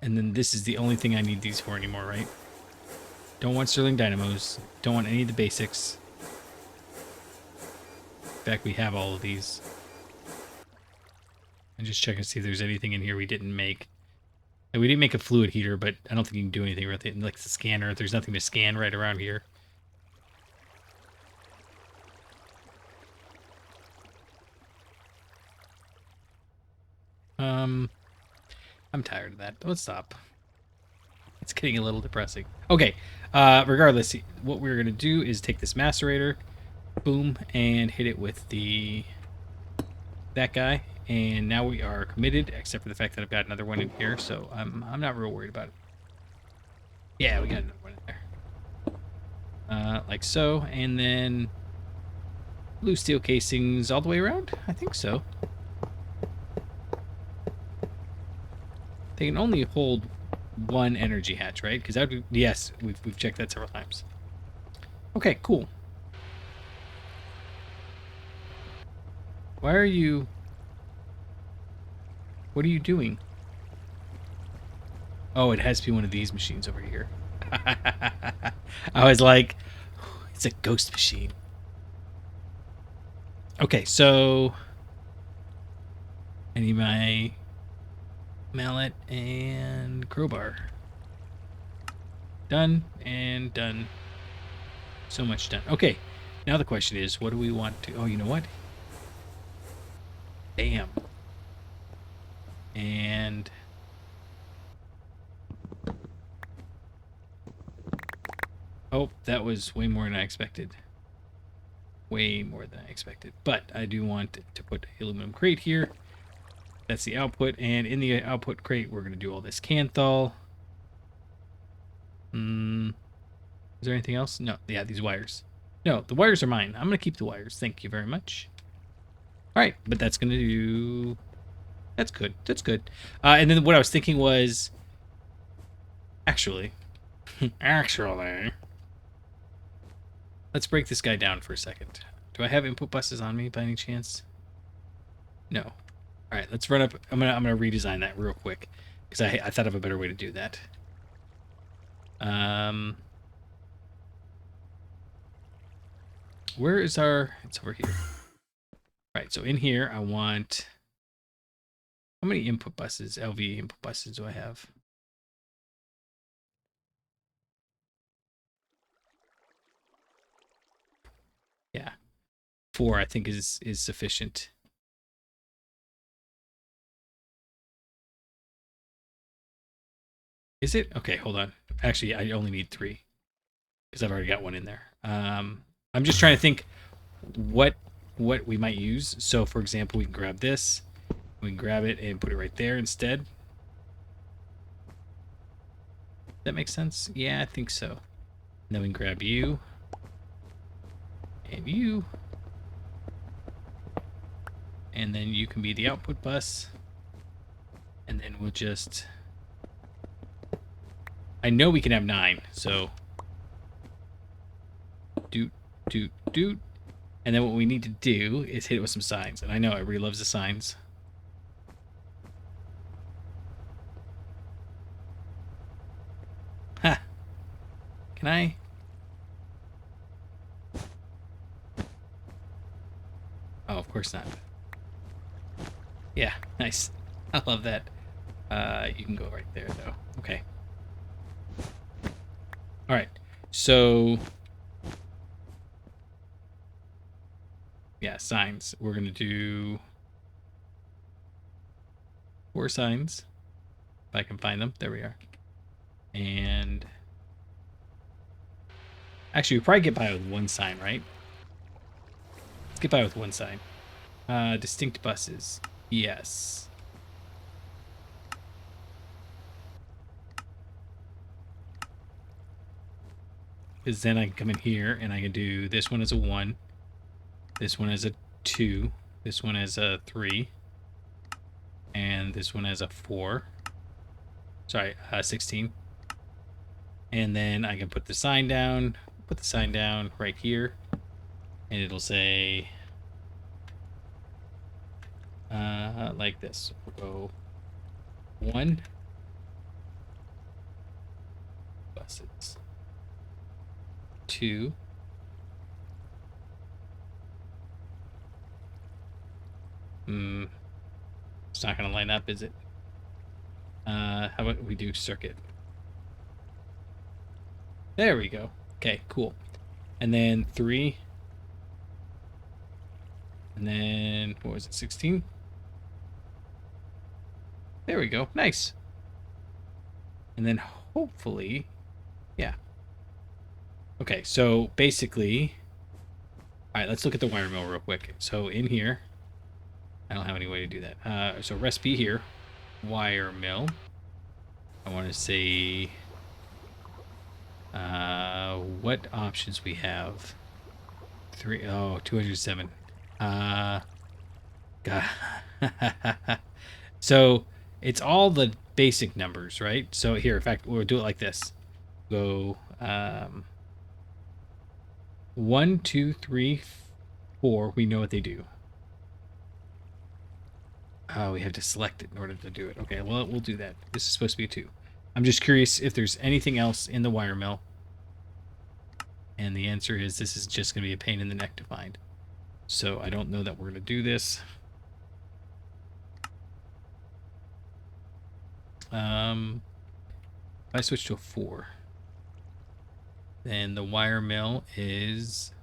And then this is the only thing I need these for anymore, right? Don't want Sterling Dynamos. Don't want any of the basics. In fact, we have all of these. And just check and see if there's anything in here we didn't make. And we didn't make a fluid heater, but I don't think you can do anything with it. Like the scanner, there's nothing to scan right around here. I'm tired of that. Let's stop. It's getting a little depressing. Okay, regardless, what we're going to do is take this macerator, boom, and hit it with that guy. And now we are committed, except for the fact that I've got another one in here, so I'm not real worried about it. Yeah, we got another one in there. Like so, and then blue steel casings all the way around? I think so. They can only hold one energy hatch, right? Because that would be, yes, we've checked that several times. Okay, cool. Why are you... What are you doing? Oh, it has to be one of these machines over here. I was like, it's a ghost machine. Okay, so I need my mallet and crowbar. Done and done. So much done. Okay, now the question is, what do we want to... Oh, you know what? Bam. And... Oh, that was way more than I expected. Way more than I expected. But I do want to put an aluminum crate here. That's the output. And in the output crate, we're going to do all this Canthal. Is there anything else? No. Yeah, these wires. No, the wires are mine. I'm going to keep the wires. Thank you very much. All right, but that's going to do... That's good. That's good. And then what I was thinking was... Actually... Let's break this guy down for a second. Do I have input buses on me by any chance? No. All right, let's run up. I'm gonna redesign that real quick because I thought of a better way to do that. Where is our? It's over here. All right, so in here I want. How many input buses? LV input buses do I have? Yeah, 4 I think is sufficient. Is it? Okay, hold on. Actually, I only need 3 because I've already got one in there. I'm just trying to think what we might use. So, for example, we can grab this. We can grab it and put it right there instead. That makes sense? Yeah, I think so. And then we can grab you. And you. And then you can be the output bus. And then we'll just... I know we can have 9, so... Doot, doot, doot. And then what we need to do is hit it with some signs. And I know everybody loves the signs. Ha! Can I? Oh, of course not. Yeah, nice. I love that. You can go right there, though. Okay. All right. So... Yeah, signs. We're going to do 4 signs. If I can find them. There we are. And... Actually, we probably get by with 1 sign, right? Let's get by with 1 sign. Distinct buses. Yes. Because then I can come in here and I can do this one as a 1. This one as a 2. This one as a 3. And this one as a 4. Sorry, 16. And then I can put the sign down. Put the sign down right here. And it'll say... like this. We'll go 1, losses. 2. It's not going to line up, is it? How about we do circuit? There we go. Okay, cool. And then 3. And then, what was it, 16? There we go. Nice. And then hopefully, yeah. Okay, so basically, all right, let's look at the wire mill real quick. So in here, I don't have any way to do that. So recipe here, wire mill. I want to say what options we have. 207. God. So it's all the basic numbers, right? So here, in fact, we'll do it like this. Go 1, 2, 3, 4. We know what they do. Oh, we have to select it in order to do it. Okay, well, we'll do that. This is supposed to be a 2. I'm just curious if there's anything else in the wire mill. And the answer is this is just going to be a pain in the neck to find. So I don't know that we're going to do this. If I switch to a 4, then the wire mill is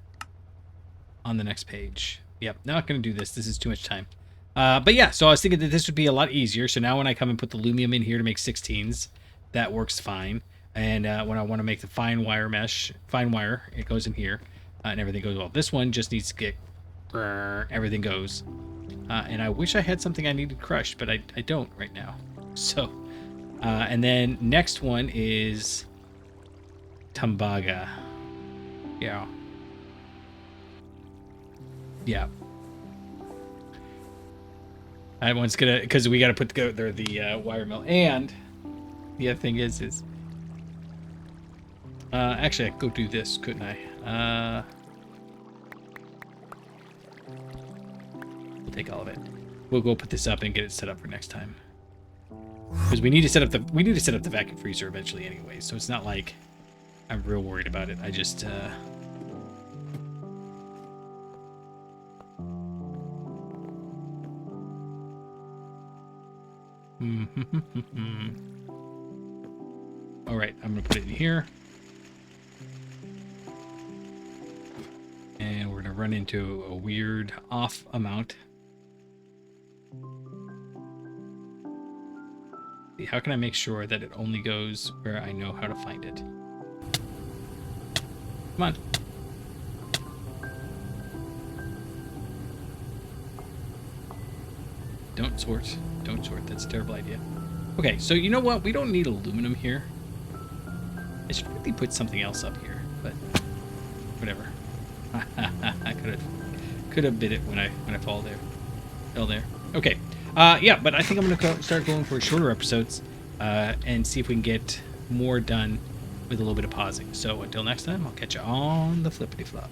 on the next page. Yep, not going to do this. This is too much time. But yeah, so I was thinking that this would be a lot easier. So now when I come and put the aluminum in here to make 16s, that works fine. And when I want to make the fine wire mesh, fine wire, it goes in here, and everything goes well. This one just needs to get, everything goes. And I wish I had something I needed crushed, but I don't right now. So, and then next one is Tambaga. Yeah. Yeah. That one's gonna, because we got to put together the wire mill. And the other thing is actually I could go do this, couldn't I? We'll take all of it. We'll go put this up and get it set up for next time. Because we need to set up the vacuum freezer eventually anyway. So it's not like I'm real worried about it. I just all right, I'm gonna put it in here. And we're gonna run into a weird off amount. See, how can I make sure that it only goes where I know how to find it? Come on. Don't sort. Don't sort. That's a terrible idea. Okay, so you know what? We don't need aluminum here. I should really put something else up here, but whatever. I could have bit it when I fell there. Okay. Yeah, but I think I'm gonna start going for shorter episodes and see if we can get more done with a little bit of pausing. So until next time, I'll catch you on the flippity flop.